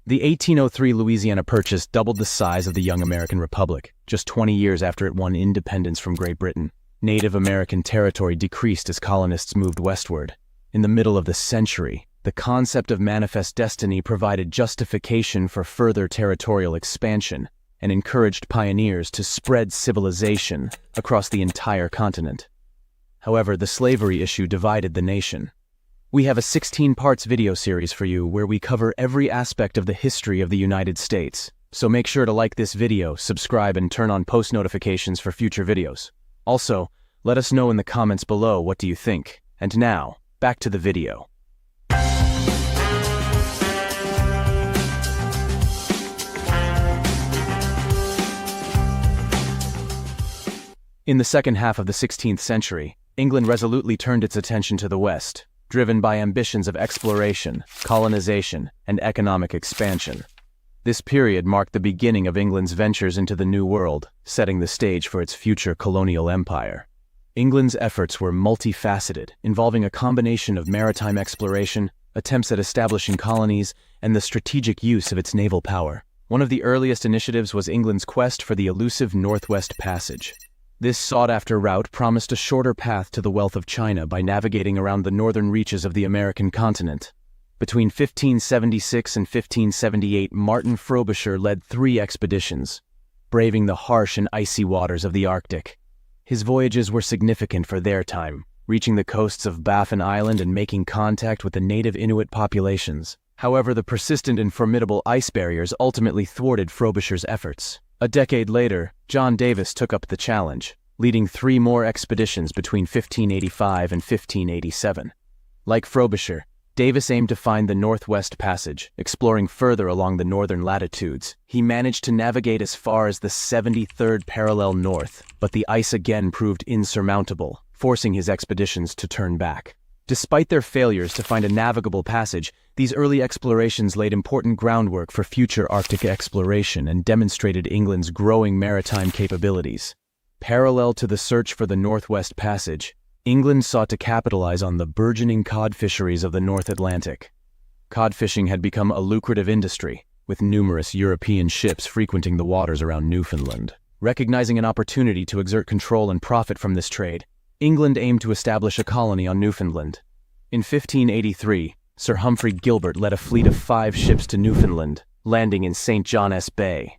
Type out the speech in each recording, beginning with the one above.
The 1803 Louisiana Purchase doubled the size of the young American Republic, just 20 years after it won independence from Great Britain. Native American territory decreased as colonists moved westward. In the middle of the century, the concept of manifest destiny provided justification for further territorial expansion and encouraged pioneers to spread civilization across the entire continent. However, the slavery issue divided the nation. We have a 16-parts video series for you where we cover every aspect of the history of the United States. So make sure to like this video, subscribe, and turn on post notifications for future videos. Also, let us know in the comments below what do you think. And now, back to the video. In the second half of the 16th century, England resolutely turned its attention to the West, driven by ambitions of exploration, colonization, and economic expansion. This period marked the beginning of England's ventures into the New World, setting the stage for its future colonial empire. England's efforts were multifaceted, involving a combination of maritime exploration, attempts at establishing colonies, and the strategic use of its naval power. One of the earliest initiatives was England's quest for the elusive Northwest Passage. This sought-after route promised a shorter path to the wealth of China by navigating around the northern reaches of the American continent. Between 1576 and 1578, Martin Frobisher led 3 expeditions, braving the harsh and icy waters of the Arctic. His voyages were significant for their time, reaching the coasts of Baffin Island and making contact with the native Inuit populations. However, the persistent and formidable ice barriers ultimately thwarted Frobisher's efforts. A decade later, John Davis took up the challenge, leading 3 more expeditions between 1585 and 1587. Like Frobisher, Davis aimed to find the Northwest Passage, exploring further along the northern latitudes. He managed to navigate as far as the 73rd parallel north, but the ice again proved insurmountable, forcing his expeditions to turn back. Despite their failures to find a navigable passage, these early explorations laid important groundwork for future Arctic exploration and demonstrated England's growing maritime capabilities. Parallel to the search for the Northwest Passage, England sought to capitalize on the burgeoning cod fisheries of the North Atlantic. Cod fishing had become a lucrative industry, with numerous European ships frequenting the waters around Newfoundland. Recognizing an opportunity to exert control and profit from this trade, England aimed to establish a colony on Newfoundland. In 1583, Sir Humphrey Gilbert led a fleet of 5 ships to Newfoundland, landing in St. John's Bay.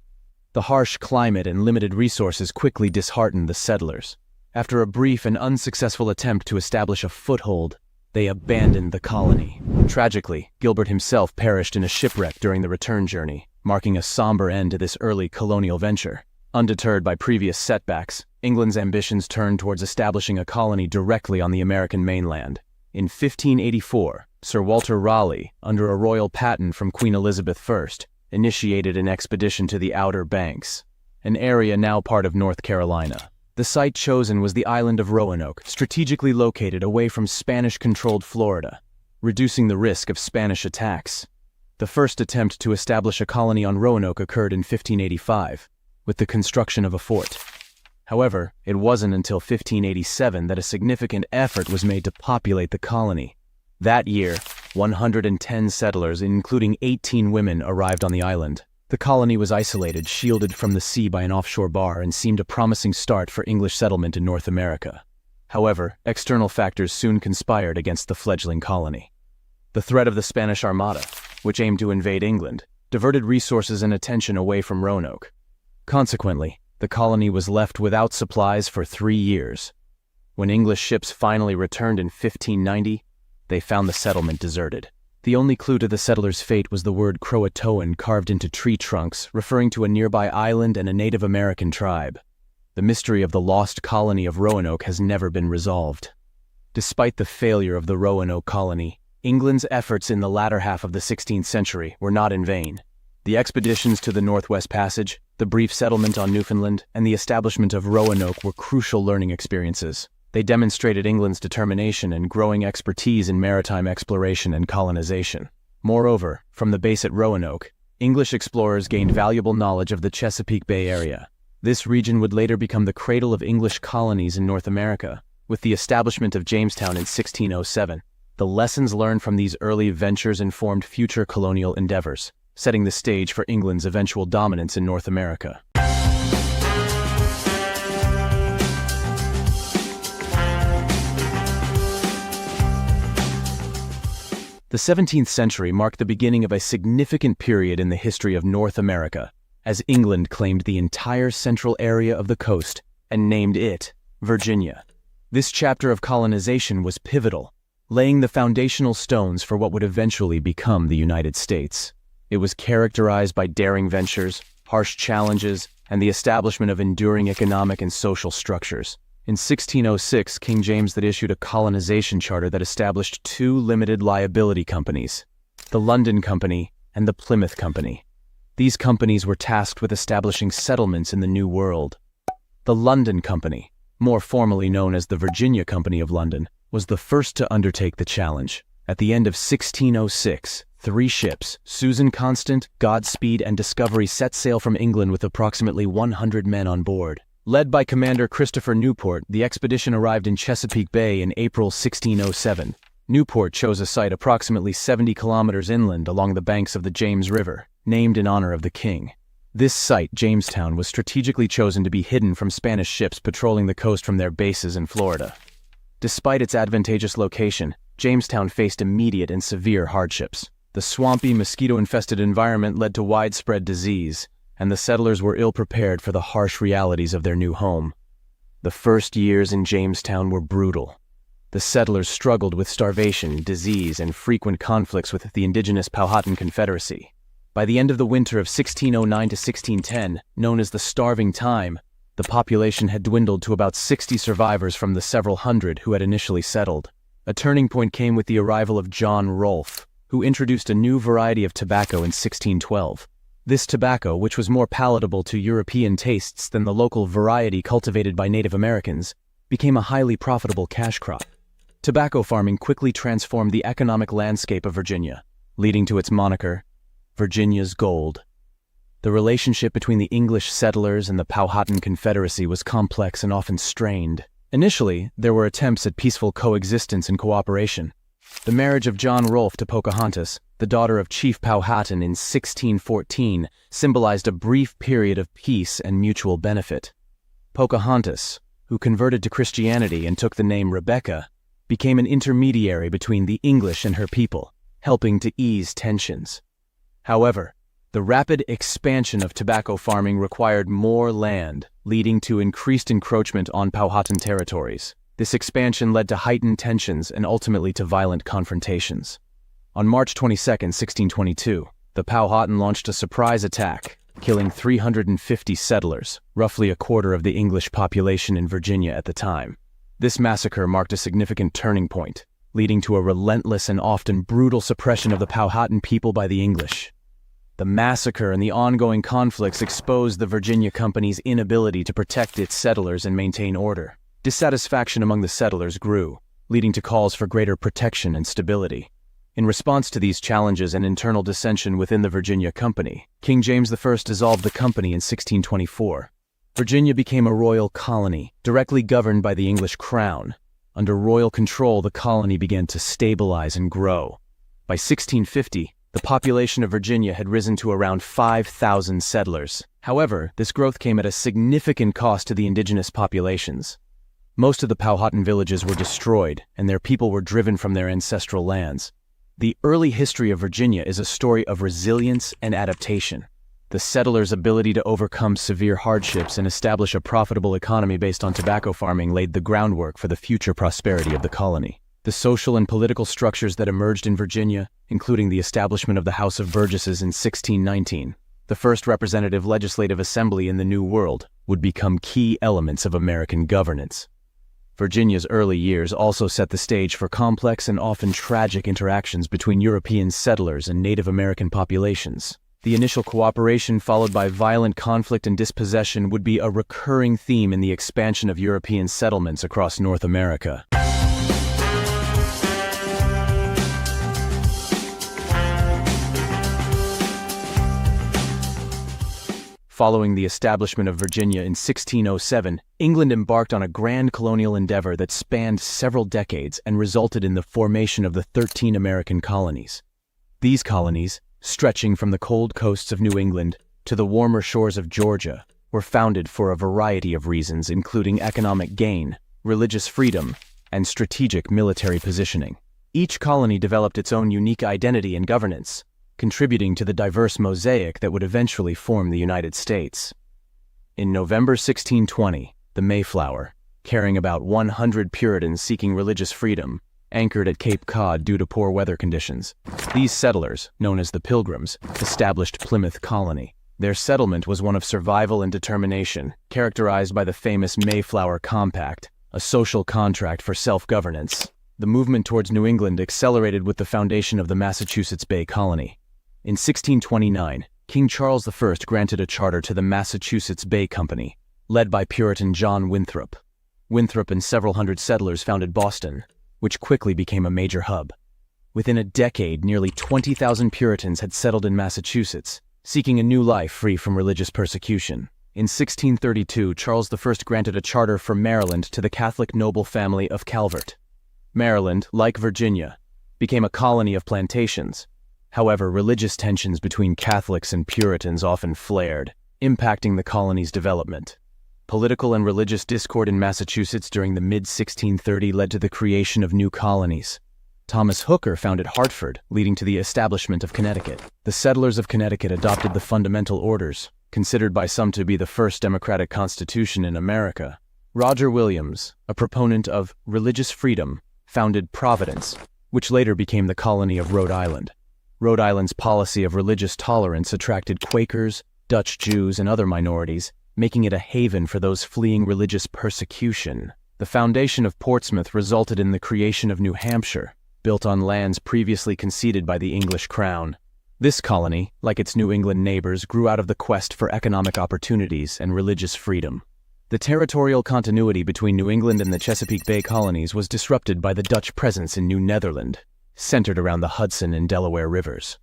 The harsh climate and limited resources quickly disheartened the settlers. After a brief and unsuccessful attempt to establish a foothold, they abandoned the colony. Tragically, Gilbert himself perished in a shipwreck during the return journey, marking a somber end to this early colonial venture. Undeterred by previous setbacks, England's ambitions turned towards establishing a colony directly on the American mainland. In 1584, Sir Walter Raleigh, under a royal patent from Queen Elizabeth I, initiated an expedition to the Outer Banks, an area now part of North Carolina. The site chosen was the island of Roanoke, strategically located away from Spanish-controlled Florida, reducing the risk of Spanish attacks. The first attempt to establish a colony on Roanoke occurred in 1585, with the construction of a fort. However, it wasn't until 1587 that a significant effort was made to populate the colony. That year, 110 settlers, including 18 women, arrived on the island. The colony was isolated, shielded from the sea by an offshore bar, and seemed a promising start for English settlement in North America. However, external factors soon conspired against the fledgling colony. The threat of the Spanish Armada, which aimed to invade England, diverted resources and attention away from Roanoke. Consequently, the colony was left without supplies for 3 years. When English ships finally returned in 1590, they found the settlement deserted. The only clue to the settlers' fate was the word Croatoan carved into tree trunks, referring to a nearby island and a Native American tribe. The mystery of the lost colony of Roanoke has never been resolved. Despite the failure of the Roanoke colony, England's efforts in the latter half of the 16th century were not in vain. The expeditions to the Northwest Passage, the brief settlement on Newfoundland, and the establishment of Roanoke were crucial learning experiences. They demonstrated England's determination and growing expertise in maritime exploration and colonization. Moreover, from the base at Roanoke, English explorers gained valuable knowledge of the Chesapeake Bay area. This region would later become the cradle of English colonies in North America. With the establishment of Jamestown in 1607, the lessons learned from these early ventures informed future colonial endeavors. setting the stage for England's eventual dominance in North America. The 17th century marked the beginning of a significant period in the history of North America, as England claimed the entire central area of the coast and named it Virginia. This chapter of colonization was pivotal, laying the foundational stones for what would eventually become the United States. It was characterized by daring ventures, harsh challenges, and the establishment of enduring economic and social structures. In 1606, King James issued a colonization charter that established two limited liability companies, the London Company and the Plymouth Company. These companies were tasked with establishing settlements in the New World. The London Company, more formally known as the Virginia Company of London, was the first to undertake the challenge. At the end of 1606, 3 ships, Susan Constant, Godspeed, and Discovery, set sail from England with approximately 100 men on board. Led by Commander Christopher Newport, the expedition arrived in Chesapeake Bay in April 1607. Newport chose a site approximately 70 kilometers inland along the banks of the James River, named in honor of the king. This site, Jamestown, was strategically chosen to be hidden from Spanish ships patrolling the coast from their bases in Florida. Despite its advantageous location, Jamestown faced immediate and severe hardships. The swampy, mosquito-infested environment led to widespread disease, and the settlers were ill-prepared for the harsh realities of their new home. The first years in Jamestown were brutal. The settlers struggled with starvation, disease, and frequent conflicts with the indigenous Powhatan Confederacy. By the end of the winter of 1609 to 1610, known as the Starving Time, the population had dwindled to about 60 survivors from the several hundred who had initially settled. A turning point came with the arrival of John Rolfe, who introduced a new variety of tobacco in 1612. This tobacco, which was more palatable to European tastes than the local variety cultivated by Native Americans, became a highly profitable cash crop. Tobacco farming quickly transformed the economic landscape of Virginia, leading to its moniker, Virginia's Gold. The relationship between the English settlers and the Powhatan Confederacy was complex and often strained. Initially, there were attempts at peaceful coexistence and cooperation. The marriage of John Rolfe to Pocahontas, the daughter of Chief Powhatan, in 1614, symbolized a brief period of peace and mutual benefit. Pocahontas, who converted to Christianity and took the name Rebecca, became an intermediary between the English and her people, helping to ease tensions. However, the rapid expansion of tobacco farming required more land, leading to increased encroachment on Powhatan territories. This expansion led to heightened tensions and ultimately to violent confrontations. On March 22, 1622, the Powhatan launched a surprise attack, killing 350 settlers, roughly a quarter of the English population in Virginia at the time. This massacre marked a significant turning point, leading to a relentless and often brutal suppression of the Powhatan people by the English. The massacre and the ongoing conflicts exposed the Virginia Company's inability to protect its settlers and maintain order. Dissatisfaction among the settlers grew, leading to calls for greater protection and stability. In response to these challenges and internal dissension within the Virginia Company, King James I dissolved the company in 1624. Virginia became a royal colony, directly governed by the English crown. Under royal control, the colony began to stabilize and grow. By 1650, the population of Virginia had risen to around 5,000 settlers. However, this growth came at a significant cost to the indigenous populations. Most of the Powhatan villages were destroyed, and their people were driven from their ancestral lands. The early history of Virginia is a story of resilience and adaptation. The settlers' ability to overcome severe hardships and establish a profitable economy based on tobacco farming laid the groundwork for the future prosperity of the colony. The social and political structures that emerged in Virginia, including the establishment of the House of Burgesses in 1619, the first representative legislative assembly in the New World, would become key elements of American governance. Virginia's early years also set the stage for complex and often tragic interactions between European settlers and Native American populations. The initial cooperation, followed by violent conflict and dispossession, would be a recurring theme in the expansion of European settlements across North America. Following the establishment of Virginia in 1607, England embarked on a grand colonial endeavor that spanned several decades and resulted in the formation of the 13 American colonies. These colonies, stretching from the cold coasts of New England to the warmer shores of Georgia, were founded for a variety of reasons, including economic gain, religious freedom, and strategic military positioning. Each colony developed its own unique identity and governance, contributing to the diverse mosaic that would eventually form the United States. In November 1620, the Mayflower, carrying about 100 Puritans seeking religious freedom, anchored at Cape Cod due to poor weather conditions. These settlers, known as the Pilgrims, established Plymouth Colony. Their settlement was one of survival and determination, characterized by the famous Mayflower Compact, a social contract for self-governance. The movement towards New England accelerated with the foundation of the Massachusetts Bay Colony. In 1629, King Charles I granted a charter to the Massachusetts Bay Company, led by Puritan John Winthrop. Winthrop and several hundred settlers founded Boston, which quickly became a major hub. Within a decade, nearly 20,000 Puritans had settled in Massachusetts, seeking a new life free from religious persecution. In 1632, Charles I granted a charter for Maryland to the Catholic noble family of Calvert. Maryland, like Virginia, became a colony of plantations. However, religious tensions between Catholics and Puritans often flared, impacting the colony's development. Political and religious discord in Massachusetts during the mid-1630s led to the creation of new colonies. Thomas Hooker founded Hartford, leading to the establishment of Connecticut. The settlers of Connecticut adopted the Fundamental Orders, considered by some to be the first democratic constitution in America. Roger Williams, a proponent of religious freedom, founded Providence, which later became the colony of Rhode Island. Rhode Island's policy of religious tolerance attracted Quakers, Dutch Jews, and other minorities, making it a haven for those fleeing religious persecution. The foundation of Portsmouth resulted in the creation of New Hampshire, built on lands previously conceded by the English crown. This colony, like its New England neighbors, grew out of the quest for economic opportunities and religious freedom. The territorial continuity between New England and the Chesapeake Bay colonies was disrupted by the Dutch presence in New Netherland, centered around the Hudson and Delaware rivers.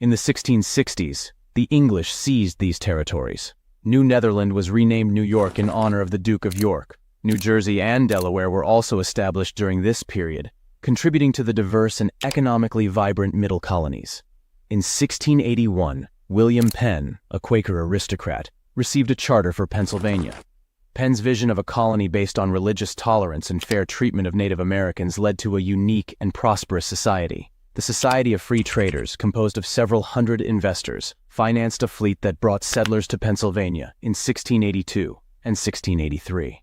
In the 1660s, the English seized these territories. New Netherland was renamed New York in honor of the Duke of York. New Jersey and Delaware were also established during this period, contributing to the diverse and economically vibrant middle colonies. In 1681, William Penn, a Quaker aristocrat, received a charter for Pennsylvania. Penn's vision of a colony based on religious tolerance and fair treatment of Native Americans led to a unique and prosperous society. The Society of Free Traders, composed of several hundred investors, financed a fleet that brought settlers to Pennsylvania in 1682 and 1683.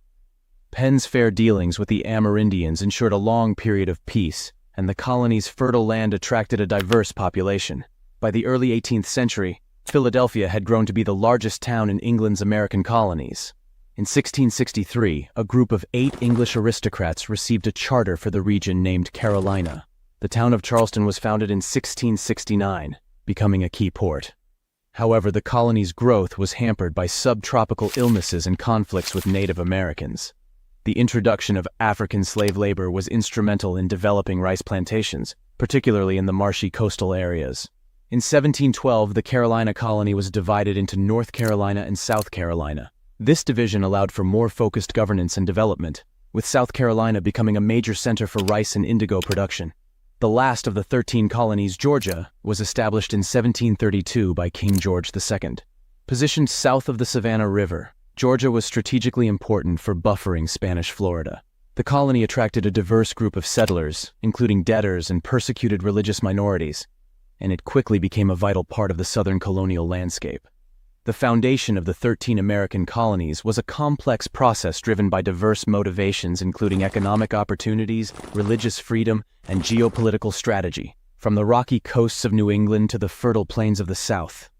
Penn's fair dealings with the Amerindians ensured a long period of peace, and the colony's fertile land attracted a diverse population. By the early 18th century, Philadelphia had grown to be the largest town in England's American colonies. In 1663, a group of 8 English aristocrats received a charter for the region named Carolina. The town of Charleston was founded in 1669, becoming a key port. However, the colony's growth was hampered by subtropical illnesses and conflicts with Native Americans. The introduction of African slave labor was instrumental in developing rice plantations, particularly in the marshy coastal areas. In 1712, the Carolina colony was divided into North Carolina and South Carolina. This division allowed for more focused governance and development, with South Carolina becoming a major center for rice and indigo production. The last of the 13 colonies, Georgia, was established in 1732 by King George II. Positioned south of the Savannah River, Georgia was strategically important for buffering Spanish Florida. The colony attracted a diverse group of settlers, including debtors and persecuted religious minorities, and it quickly became a vital part of the southern colonial landscape. The foundation of the 13 American colonies was a complex process driven by diverse motivations including economic opportunities, religious freedom, and geopolitical strategy, from the rocky coasts of New England to the fertile plains of the South.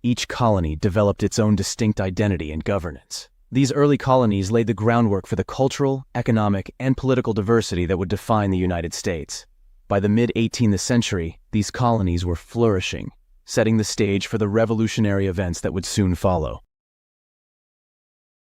Each colony developed its own distinct identity and governance. These early colonies laid the groundwork for the cultural, economic, and political diversity that would define the United States. By the mid-18th century, these colonies were flourishing, setting the stage for the revolutionary events that would soon follow.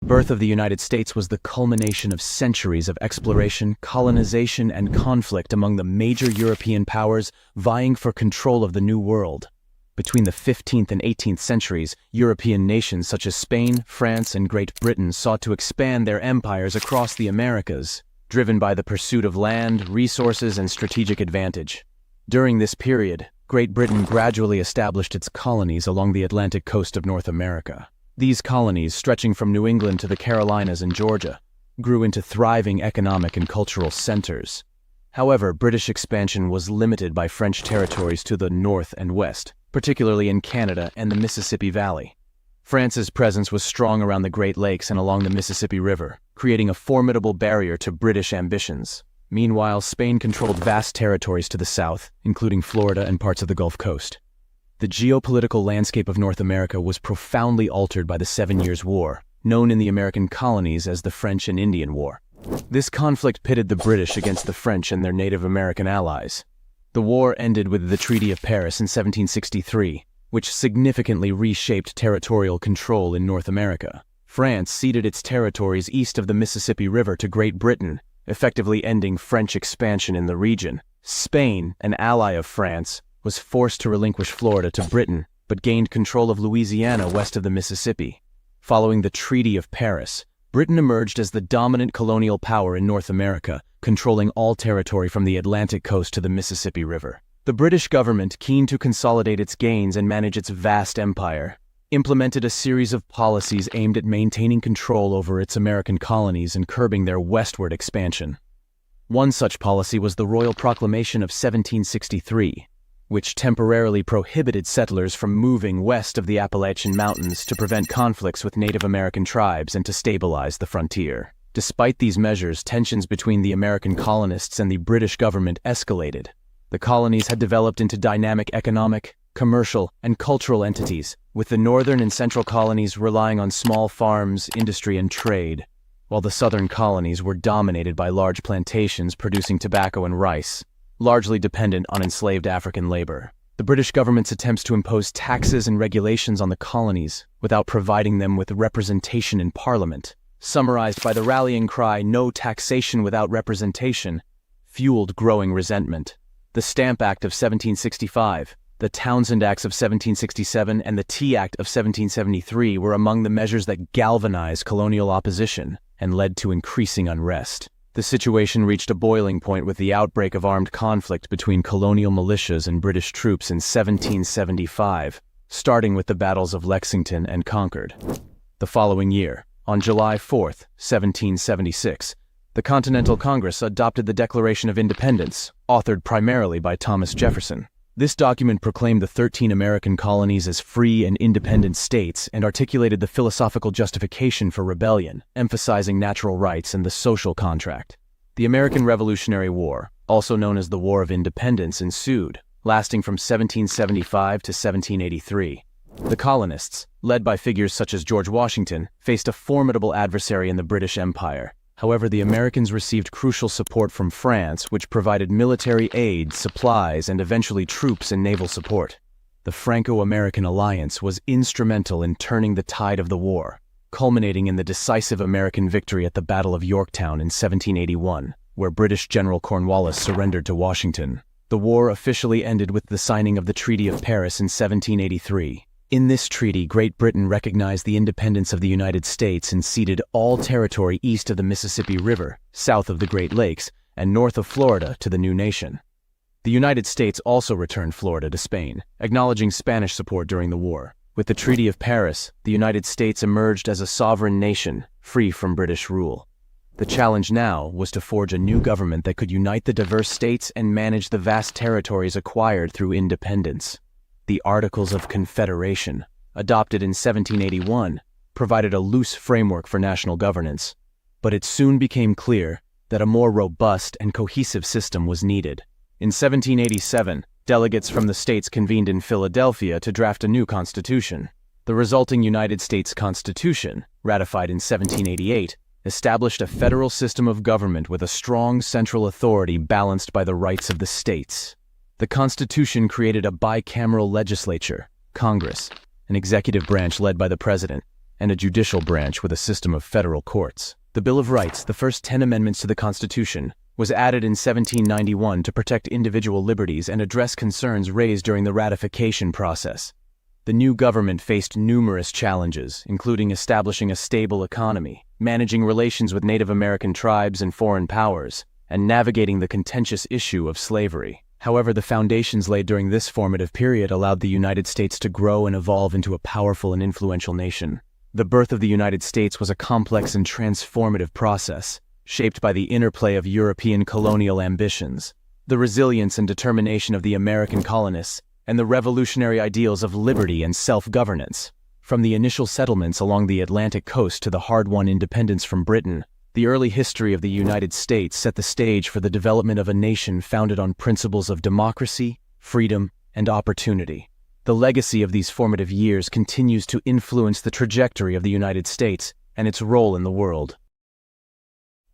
The birth of the United States was the culmination of centuries of exploration, colonization, and conflict among the major European powers vying for control of the New World. Between the 15th and 18th centuries, European nations such as Spain, France, and Great Britain sought to expand their empires across the Americas, driven by the pursuit of land, resources, and strategic advantage. During this period, Great Britain gradually established its colonies along the Atlantic coast of North America. These colonies, stretching from New England to the Carolinas and Georgia, grew into thriving economic and cultural centers. However, British expansion was limited by French territories to the north and west, particularly in Canada and the Mississippi Valley. France's presence was strong around the Great Lakes and along the Mississippi River, creating a formidable barrier to British ambitions. Meanwhile, Spain controlled vast territories to the south, including Florida and parts of the Gulf Coast. The geopolitical landscape of North America was profoundly altered by the 7 Years' War, known in the American colonies as the French and Indian War. This conflict pitted the British against the French and their Native American allies. The war ended with the Treaty of Paris in 1763, which significantly reshaped territorial control in North America. France ceded its territories east of the Mississippi River to Great Britain, effectively ending French expansion in the region. Spain, an ally of France, was forced to relinquish Florida to Britain, but gained control of Louisiana west of the Mississippi. Following the Treaty of Paris, Britain emerged as the dominant colonial power in North America, controlling all territory from the Atlantic coast to the Mississippi River. The British government, keen to consolidate its gains and manage its vast empire, implemented a series of policies aimed at maintaining control over its American colonies and curbing their westward expansion. One such policy was the Royal Proclamation of 1763, which temporarily prohibited settlers from moving west of the Appalachian Mountains to prevent conflicts with Native American tribes and to stabilize the frontier. Despite these measures, tensions between the American colonists and the British government escalated. The colonies had developed into dynamic economic, commercial, and cultural entities, with the northern and central colonies relying on small farms, industry, and trade, while the southern colonies were dominated by large plantations producing tobacco and rice, largely dependent on enslaved African labor. The British government's attempts to impose taxes and regulations on the colonies without providing them with representation in Parliament, summarized by the rallying cry, "No taxation without representation," fueled growing resentment. The Stamp Act of 1765, the Townshend Acts of 1767, and the Tea Act of 1773 were among the measures that galvanized colonial opposition and led to increasing unrest. The situation reached a boiling point with the outbreak of armed conflict between colonial militias and British troops in 1775, starting with the battles of Lexington and Concord. The following year, on July 4, 1776, the Continental Congress adopted the Declaration of Independence, authored primarily by Thomas Jefferson. This document proclaimed the 13 American colonies as free and independent states and articulated the philosophical justification for rebellion, emphasizing natural rights and the social contract. The American Revolutionary War, also known as the War of Independence, ensued, lasting from 1775 to 1783. The colonists, led by figures such as George Washington, faced a formidable adversary in the British Empire. However, the Americans received crucial support from France, which provided military aid, supplies, and eventually troops and naval support. The Franco-American alliance was instrumental in turning the tide of the war, culminating in the decisive American victory at the Battle of Yorktown in 1781, where British General Cornwallis surrendered to Washington. The war officially ended with the signing of the Treaty of Paris in 1783. In this treaty, Great Britain recognized the independence of the United States and ceded all territory east of the Mississippi River, south of the Great Lakes, and north of Florida to the new nation. The United States also returned Florida to Spain, acknowledging Spanish support during the war. With the Treaty of Paris, the United States emerged as a sovereign nation, free from British rule. The challenge now was to forge a new government that could unite the diverse states and manage the vast territories acquired through independence. The Articles of Confederation, adopted in 1781, provided a loose framework for national governance, but it soon became clear that a more robust and cohesive system was needed. In 1787, delegates from the states convened in Philadelphia to draft a new constitution. The resulting United States Constitution, ratified in 1788, established a federal system of government with a strong central authority balanced by the rights of the states. The Constitution created a bicameral legislature, Congress, an executive branch led by the President, and a judicial branch with a system of federal courts. The Bill of Rights, the first 10 amendments to the Constitution, was added in 1791 to protect individual liberties and address concerns raised during the ratification process. The new government faced numerous challenges, including establishing a stable economy, managing relations with Native American tribes and foreign powers, and navigating the contentious issue of slavery. However, the foundations laid during this formative period allowed the United States to grow and evolve into a powerful and influential nation. The birth of the United States was a complex and transformative process, shaped by the interplay of European colonial ambitions, the resilience and determination of the American colonists, and the revolutionary ideals of liberty and self-governance. From the initial settlements along the Atlantic coast to the hard-won independence from Britain, the early history of the United States set the stage for the development of a nation founded on principles of democracy, freedom, and opportunity. The legacy of these formative years continues to influence the trajectory of the United States and its role in the world.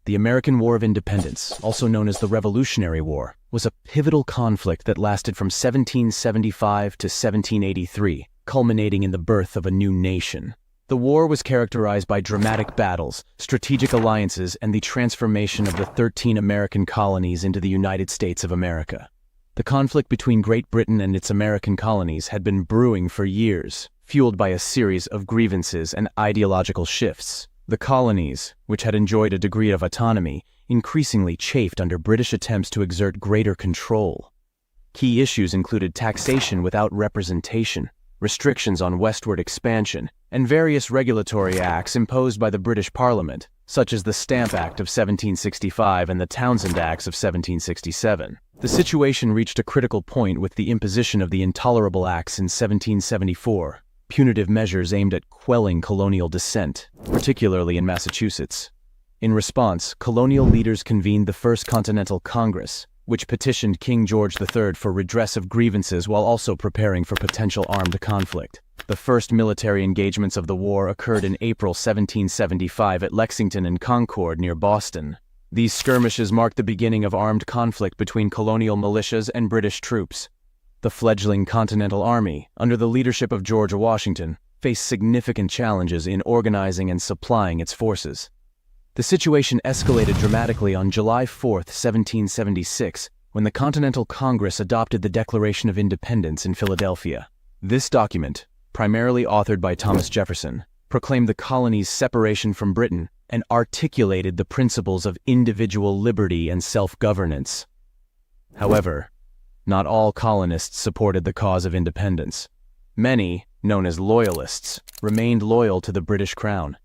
The American War of Independence, also known as the Revolutionary War, was a pivotal conflict that lasted from 1775 to 1783, culminating in the birth of a new nation. The war was characterized by dramatic battles, strategic alliances, and the transformation of the 13 American colonies into the United States of America. The conflict between Great Britain and its American colonies had been brewing for years, fueled by a series of grievances and ideological shifts. The colonies, which had enjoyed a degree of autonomy, increasingly chafed under British attempts to exert greater control. Key issues included taxation without representation, restrictions on westward expansion, and various regulatory acts imposed by the British Parliament, such as the Stamp Act of 1765 and the Townshend Acts of 1767. The situation reached a critical point with the imposition of the Intolerable Acts in 1774, punitive measures aimed at quelling colonial dissent, particularly in Massachusetts. In response, colonial leaders convened the First Continental Congress, which petitioned King George III for redress of grievances while also preparing for potential armed conflict. The first military engagements of the war occurred in April 1775 at Lexington and Concord near Boston. These skirmishes marked the beginning of armed conflict between colonial militias and British troops. The fledgling Continental Army, under the leadership of George Washington, faced significant challenges in organizing and supplying its forces. The situation escalated dramatically on July 4, 1776, when the Continental Congress adopted the Declaration of Independence in Philadelphia. This document, primarily authored by Thomas Jefferson, proclaimed the colonies' separation from Britain and articulated the principles of individual liberty and self-governance. However, not all colonists supported the cause of independence. Many, known as Loyalists, remained loyal to the British Crown.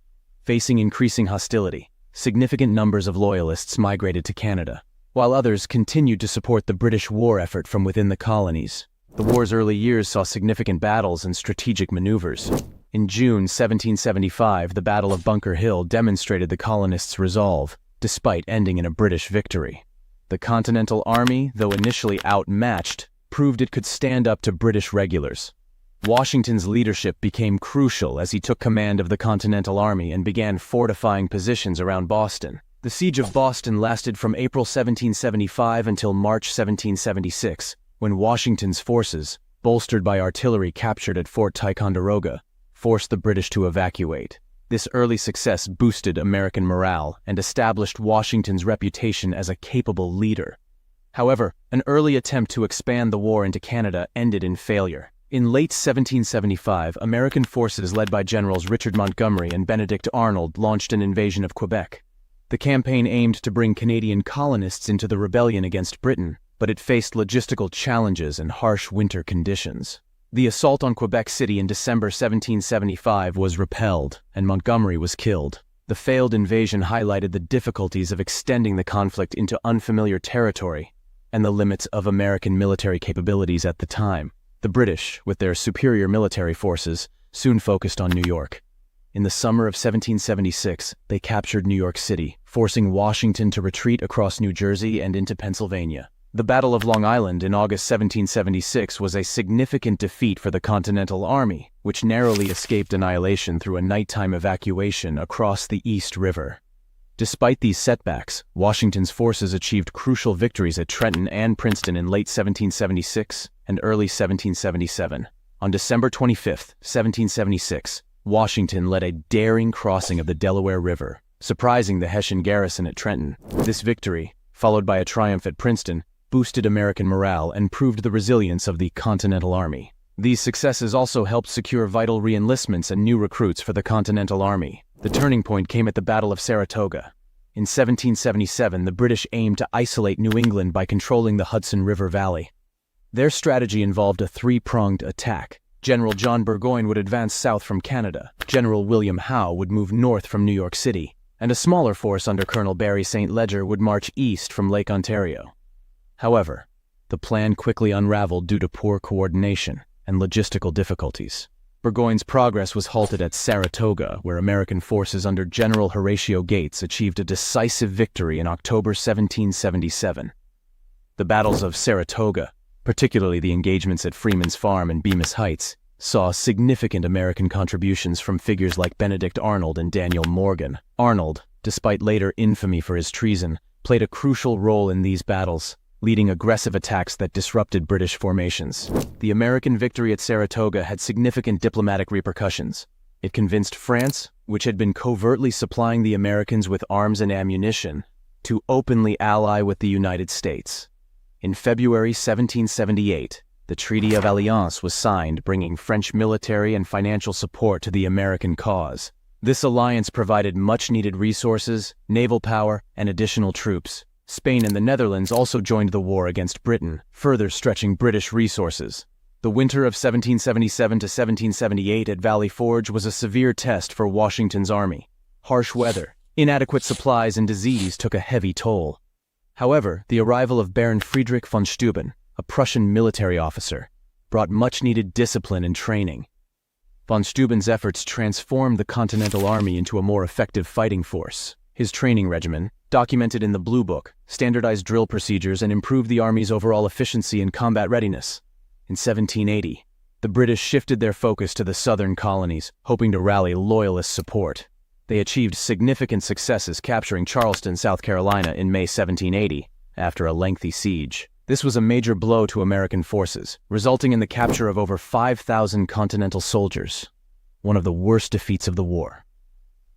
Facing increasing hostility, significant numbers of Loyalists migrated to Canada, while others continued to support the British war effort from within the colonies. The war's early years saw significant battles and strategic maneuvers. In June 1775, the Battle of Bunker Hill demonstrated the colonists' resolve, despite ending in a British victory. The Continental Army, though initially outmatched, proved it could stand up to British regulars. Washington's leadership became crucial as he took command of the Continental Army and began fortifying positions around Boston. The Siege of Boston lasted from April 1775 until March 1776, when Washington's forces, bolstered by artillery captured at Fort Ticonderoga, forced the British to evacuate. This early success boosted American morale and established Washington's reputation as a capable leader. However, an early attempt to expand the war into Canada ended in failure. In late 1775, American forces led by Generals Richard Montgomery and Benedict Arnold launched an invasion of Quebec. The campaign aimed to bring Canadian colonists into the rebellion against Britain, but it faced logistical challenges and harsh winter conditions. The assault on Quebec City in December 1775 was repelled, and Montgomery was killed. The failed invasion highlighted the difficulties of extending the conflict into unfamiliar territory and the limits of American military capabilities at the time. The British, with their superior military forces, soon focused on New York. In the summer of 1776, they captured New York City, forcing Washington to retreat across New Jersey and into Pennsylvania. The Battle of Long Island in August 1776 was a significant defeat for the Continental Army, which narrowly escaped annihilation through a nighttime evacuation across the East River. Despite these setbacks, Washington's forces achieved crucial victories at Trenton and Princeton in late 1776 and early 1777. On December 25, 1776, Washington led a daring crossing of the Delaware River, surprising the Hessian garrison at Trenton. This victory, followed by a triumph at Princeton, boosted American morale and proved the resilience of the Continental Army. These successes also helped secure vital re-enlistments and new recruits for the Continental Army. The turning point came at the Battle of Saratoga. In 1777, the British aimed to isolate New England by controlling the Hudson River Valley. Their strategy involved a three-pronged attack. General John Burgoyne would advance south from Canada, General William Howe would move north from New York City, and a smaller force under Colonel Barry St. Leger would march east from Lake Ontario. However, the plan quickly unraveled due to poor coordination and logistical difficulties. Burgoyne's progress was halted at Saratoga, where American forces under General Horatio Gates achieved a decisive victory in October 1777. The battles of Saratoga, particularly the engagements at Freeman's Farm and Bemis Heights, saw significant American contributions from figures like Benedict Arnold and Daniel Morgan. Arnold, despite later infamy for his treason, played a crucial role in these battles, leading aggressive attacks that disrupted British formations. The American victory at Saratoga had significant diplomatic repercussions. It convinced France, which had been covertly supplying the Americans with arms and ammunition, to openly ally with the United States. In February 1778, the Treaty of Alliance was signed, bringing French military and financial support to the American cause. This alliance provided much-needed resources, naval power, and additional troops. Spain and the Netherlands also joined the war against Britain, further stretching British resources. The winter of 1777 to 1778 at Valley Forge was a severe test for Washington's army. Harsh weather, inadequate supplies, and disease took a heavy toll. However, the arrival of Baron Friedrich von Steuben, a Prussian military officer, brought much-needed discipline and training. Von Steuben's efforts transformed the Continental Army into a more effective fighting force. His training regimen, documented in the Blue Book, standardized drill procedures and improved the Army's overall efficiency and combat readiness. In 1780, the British shifted their focus to the southern colonies, hoping to rally Loyalist support. They achieved significant successes capturing Charleston, South Carolina in May 1780, after a lengthy siege. This was a major blow to American forces, resulting in the capture of over 5,000 Continental soldiers, one of the worst defeats of the war.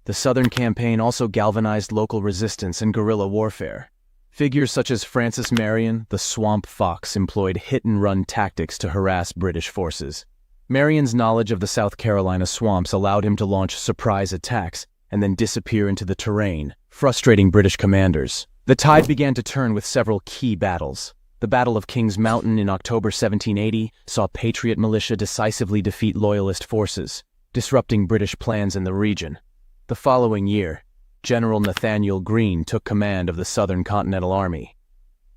The Southern campaign also galvanized local resistance and guerrilla warfare. Figures such as Francis Marion, the Swamp Fox, employed hit-and-run tactics to harass British forces. Marion's knowledge of the South Carolina swamps allowed him to launch surprise attacks and then disappear into the terrain, frustrating British commanders. The tide began to turn with several key battles. The Battle of Kings Mountain in October 1780 saw Patriot militia decisively defeat Loyalist forces, disrupting British plans in the region. The following year, General Nathaniel Greene took command of the Southern Continental Army.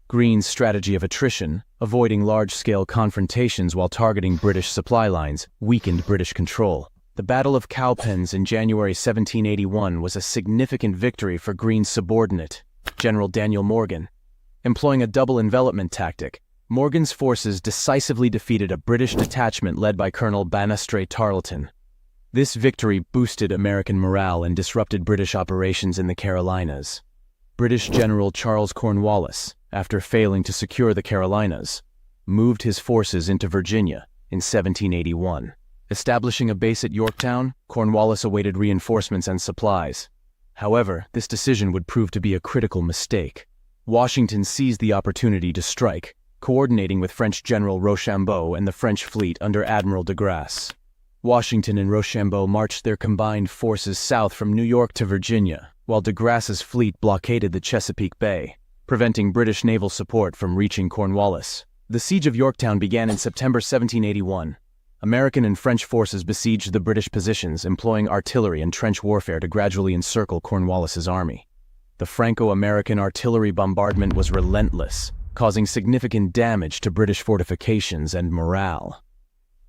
Greene's strategy of attrition, avoiding large-scale confrontations while targeting British supply lines, weakened British control. The Battle of Cowpens in January 1781 was a significant victory for Greene's subordinate, General Daniel Morgan. Employing a double envelopment tactic, Morgan's forces decisively defeated a British detachment led by Colonel Banastre Tarleton. This victory boosted American morale and disrupted British operations in the Carolinas. British General Charles Cornwallis, after failing to secure the Carolinas, moved his forces into Virginia in 1781. Establishing a base at Yorktown, Cornwallis awaited reinforcements and supplies. However, this decision would prove to be a critical mistake. Washington seized the opportunity to strike, coordinating with French General Rochambeau and the French fleet under Admiral de Grasse. Washington and Rochambeau marched their combined forces south from New York to Virginia, while de Grasse's fleet blockaded the Chesapeake Bay, preventing British naval support from reaching Cornwallis. The siege of Yorktown began in September 1781. American and French forces besieged the British positions, employing artillery and trench warfare to gradually encircle Cornwallis's army. The Franco-American artillery bombardment was relentless, causing significant damage to British fortifications and morale.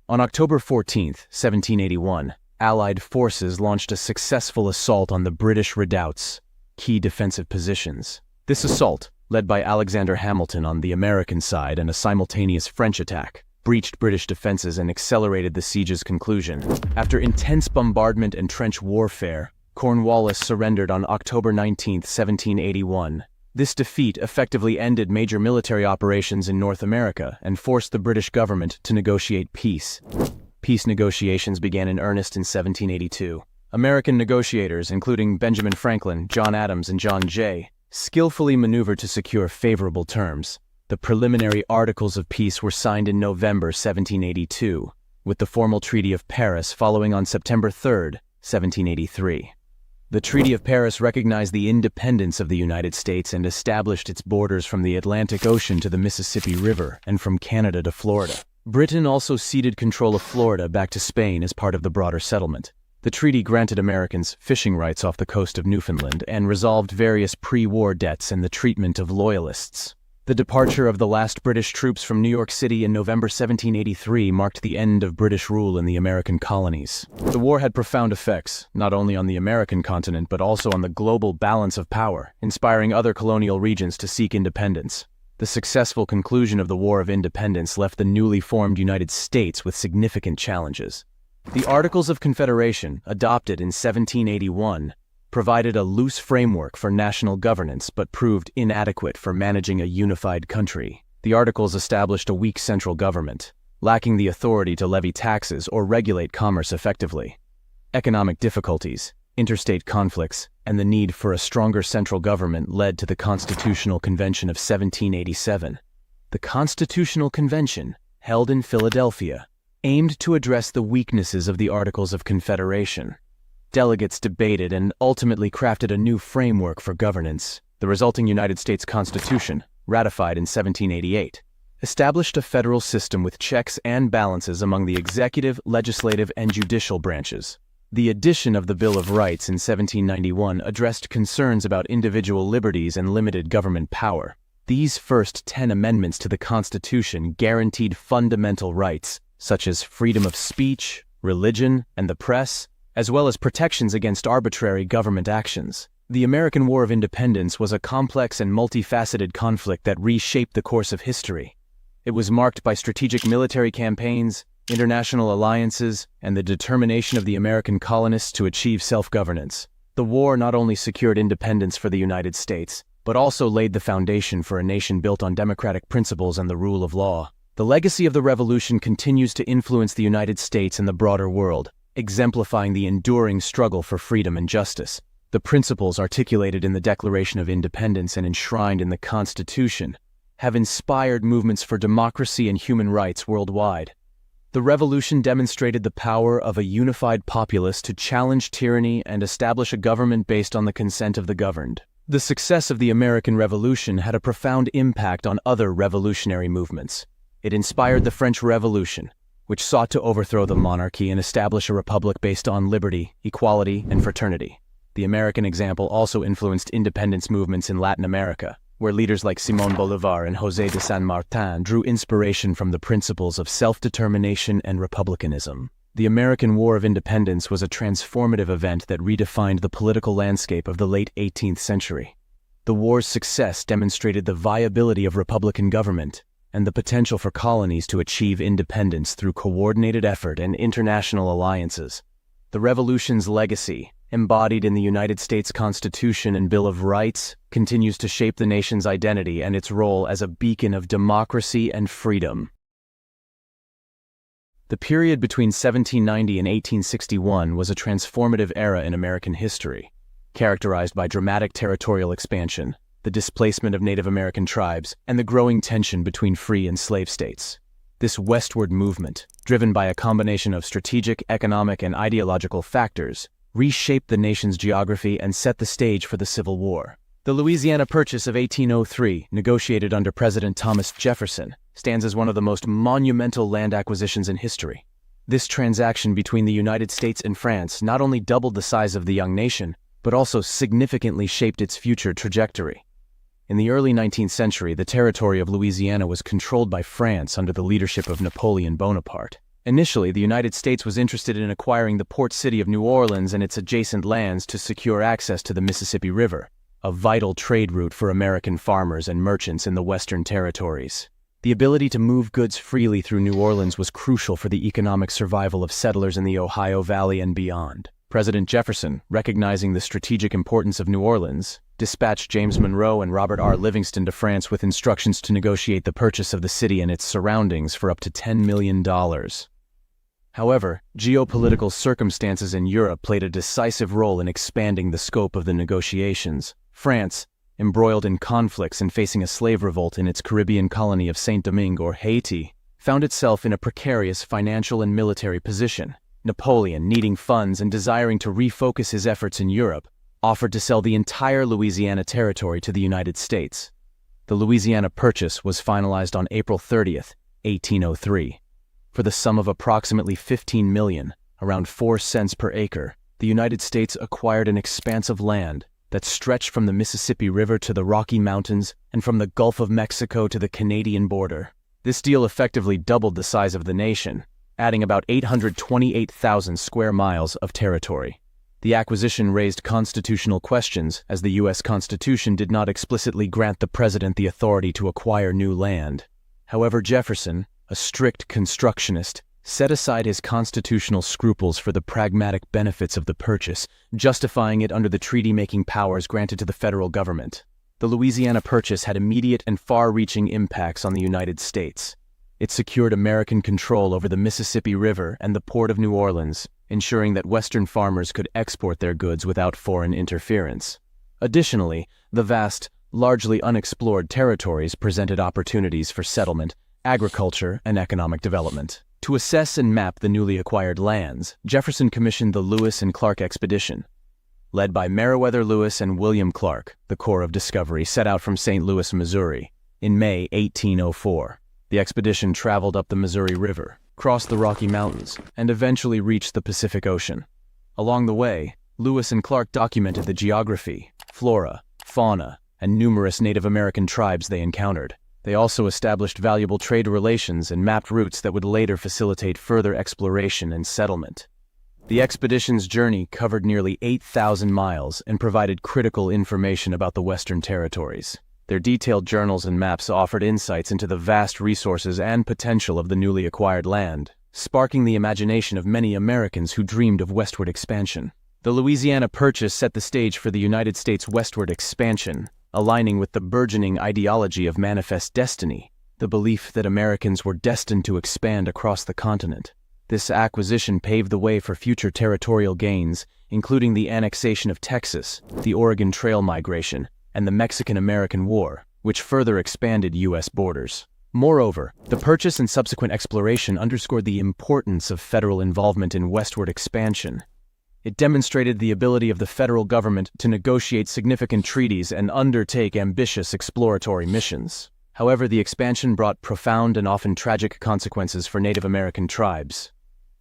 On October 14, 1781, Allied forces launched a successful assault on the British redoubts, key defensive positions. This assault, led by Alexander Hamilton on the American side and a simultaneous French attack, breached British defenses and accelerated the siege's conclusion. After intense bombardment and trench warfare, Cornwallis surrendered on October 19, 1781. This defeat effectively ended major military operations in North America and forced the British government to negotiate peace. Peace negotiations began in earnest in 1782. American negotiators, including Benjamin Franklin, John Adams, and John Jay, skillfully maneuvered to secure favorable terms. The preliminary Articles of Peace were signed in November 1782, with the formal Treaty of Paris following on September 3, 1783. The Treaty of Paris recognized the independence of the United States and established its borders from the Atlantic Ocean to the Mississippi River and from Canada to Florida. Britain also ceded control of Florida back to Spain as part of the broader settlement. The treaty granted Americans fishing rights off the coast of Newfoundland and resolved various pre-war debts and the treatment of loyalists. The departure of the last British troops from New York City in November 1783 marked the end of British rule in the American colonies. The war had profound effects, not only on the American continent but also on the global balance of power, inspiring other colonial regions to seek independence. The successful conclusion of the War of Independence left the newly formed United States with significant challenges. The Articles of Confederation, adopted in 1781, provided a loose framework for national governance but proved inadequate for managing a unified country. The Articles established a weak central government, lacking the authority to levy taxes or regulate commerce effectively. Economic difficulties, interstate conflicts, and the need for a stronger central government led to the Constitutional Convention of 1787. The Constitutional Convention, held in Philadelphia, aimed to address the weaknesses of the Articles of Confederation. Delegates debated and ultimately crafted a new framework for governance. The resulting United States Constitution, ratified in 1788, established a federal system with checks and balances among the executive, legislative, and judicial branches. The addition of the Bill of Rights in 1791 addressed concerns about individual liberties and limited government power. These first 10 amendments to the Constitution guaranteed fundamental rights, such as freedom of speech, religion, and the press, as well as protections against arbitrary government actions. The American War of Independence was a complex and multifaceted conflict that reshaped the course of history. It was marked by strategic military campaigns, international alliances, and the determination of the American colonists to achieve self-governance. The war not only secured independence for the United States, but also laid the foundation for a nation built on democratic principles and the rule of law. The legacy of the Revolution continues to influence the United States and the broader world, exemplifying the enduring struggle for freedom and justice. The principles articulated in the Declaration of Independence and enshrined in the Constitution have inspired movements for democracy and human rights worldwide. The Revolution demonstrated the power of a unified populace to challenge tyranny and establish a government based on the consent of the governed. The success of the American Revolution had a profound impact on other revolutionary movements. It inspired the French Revolution, which sought to overthrow the monarchy and establish a republic based on liberty, equality, and fraternity. The American example also influenced independence movements in Latin America, where leaders like Simón Bolívar and José de San Martín drew inspiration from the principles of self-determination and republicanism. The American War of Independence was a transformative event that redefined the political landscape of the late 18th century. The war's success demonstrated the viability of republican government and the potential for colonies to achieve independence through coordinated effort and international alliances. The Revolution's legacy, embodied in the United States Constitution and Bill of Rights, continues to shape the nation's identity and its role as a beacon of democracy and freedom. The period between 1790 and 1861 was a transformative era in American history, characterized by dramatic territorial expansion, the displacement of Native American tribes, and the growing tension between free and slave states. This westward movement, driven by a combination of strategic, economic, and ideological factors, reshaped the nation's geography and set the stage for the Civil War. The Louisiana Purchase of 1803, negotiated under President Thomas Jefferson, stands as one of the most monumental land acquisitions in history. This transaction between the United States and France not only doubled the size of the young nation, but also significantly shaped its future trajectory. In the early 19th century, the territory of Louisiana was controlled by France under the leadership of Napoleon Bonaparte. Initially, the United States was interested in acquiring the port city of New Orleans and its adjacent lands to secure access to the Mississippi River, a vital trade route for American farmers and merchants in the Western territories. The ability to move goods freely through New Orleans was crucial for the economic survival of settlers in the Ohio Valley and beyond. President Jefferson, recognizing the strategic importance of New Orleans, dispatched James Monroe and Robert R. Livingston to France with instructions to negotiate the purchase of the city and its surroundings for up to $10 million. However, geopolitical circumstances in Europe played a decisive role in expanding the scope of the negotiations. France, embroiled in conflicts and facing a slave revolt in its Caribbean colony of Saint-Domingue or Haiti, found itself in a precarious financial and military position. Napoleon, needing funds and desiring to refocus his efforts in Europe, offered to sell the entire Louisiana Territory to the United States. The Louisiana Purchase was finalized on April 30th, 1803. For the sum of approximately $15 million, around 4 cents per acre, the United States acquired an expanse of land that stretched from the Mississippi River to the Rocky Mountains and from the Gulf of Mexico to the Canadian border. This deal effectively doubled the size of the nation, adding about 828,000 square miles of territory. The acquisition raised constitutional questions, as the U.S. Constitution did not explicitly grant the president the authority to acquire new land. However, Jefferson, a strict constructionist, set aside his constitutional scruples for the pragmatic benefits of the purchase, justifying it under the treaty-making powers granted to the federal government. The Louisiana Purchase had immediate and far-reaching impacts on the United States. It secured American control over the Mississippi River and the Port of New Orleans, ensuring that Western farmers could export their goods without foreign interference. Additionally, the vast, largely unexplored territories presented opportunities for settlement, agriculture, and economic development. To assess and map the newly acquired lands, Jefferson commissioned the Lewis and Clark Expedition. Led by Meriwether Lewis and William Clark, the Corps of Discovery set out from St. Louis, Missouri, in May 1804. The expedition traveled up the Missouri River, crossed the Rocky Mountains, and eventually reached the Pacific Ocean. Along the way, Lewis and Clark documented the geography, flora, fauna, and numerous Native American tribes they encountered. They also established valuable trade relations and mapped routes that would later facilitate further exploration and settlement. The expedition's journey covered nearly 8,000 miles and provided critical information about the Western territories. Their detailed journals and maps offered insights into the vast resources and potential of the newly acquired land, sparking the imagination of many Americans who dreamed of westward expansion. The Louisiana Purchase set the stage for the United States' westward expansion, aligning with the burgeoning ideology of manifest destiny, the belief that Americans were destined to expand across the continent. This acquisition paved the way for future territorial gains, including the annexation of Texas, the Oregon Trail migration, and the Mexican-American War, which further expanded U.S. borders. Moreover, the purchase and subsequent exploration underscored the importance of federal involvement in westward expansion. It demonstrated the ability of the federal government to negotiate significant treaties and undertake ambitious exploratory missions. However, the expansion brought profound and often tragic consequences for Native American tribes.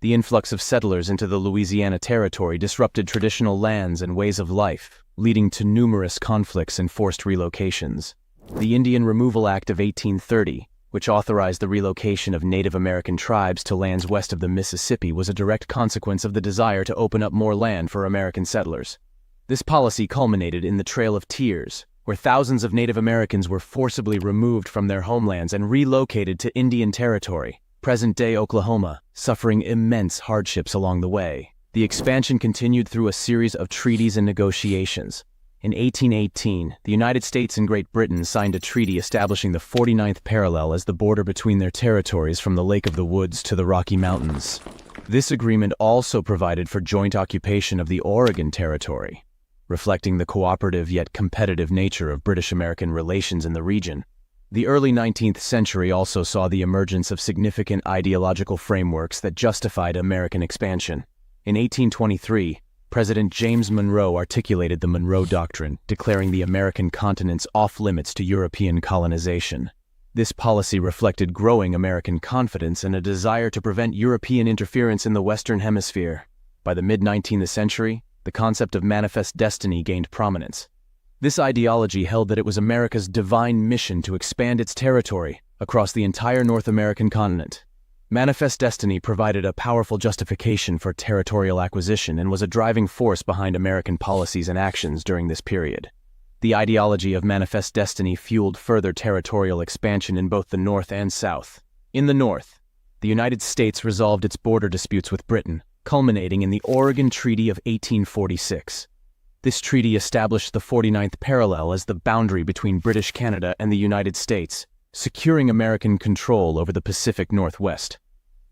The influx of settlers into the Louisiana Territory disrupted traditional lands and ways of life, leading to numerous conflicts and forced relocations. The Indian Removal Act of 1830, which authorized the relocation of Native American tribes to lands west of the Mississippi, was a direct consequence of the desire to open up more land for American settlers. This policy culminated in the Trail of Tears, where thousands of Native Americans were forcibly removed from their homelands and relocated to Indian Territory, present-day Oklahoma, suffering immense hardships along the way. The expansion continued through a series of treaties and negotiations. In 1818, the United States and Great Britain signed a treaty establishing the 49th parallel as the border between their territories from the Lake of the Woods to the Rocky Mountains. This agreement also provided for joint occupation of the Oregon Territory, reflecting the cooperative yet competitive nature of British-American relations in the region. The early 19th century also saw the emergence of significant ideological frameworks that justified American expansion. In 1823, President James Monroe articulated the Monroe Doctrine, declaring the American continents off-limits to European colonization. This policy reflected growing American confidence and a desire to prevent European interference in the Western Hemisphere. By the mid-19th century, the concept of manifest destiny gained prominence. This ideology held that it was America's divine mission to expand its territory across the entire North American continent. Manifest destiny provided a powerful justification for territorial acquisition and was a driving force behind American policies and actions during this period. The ideology of manifest destiny fueled further territorial expansion in both the North and South. In the North, the United States resolved its border disputes with Britain, culminating in the Oregon Treaty of 1846. This treaty established the 49th parallel as the boundary between British Canada and the United States, securing American control over the Pacific Northwest.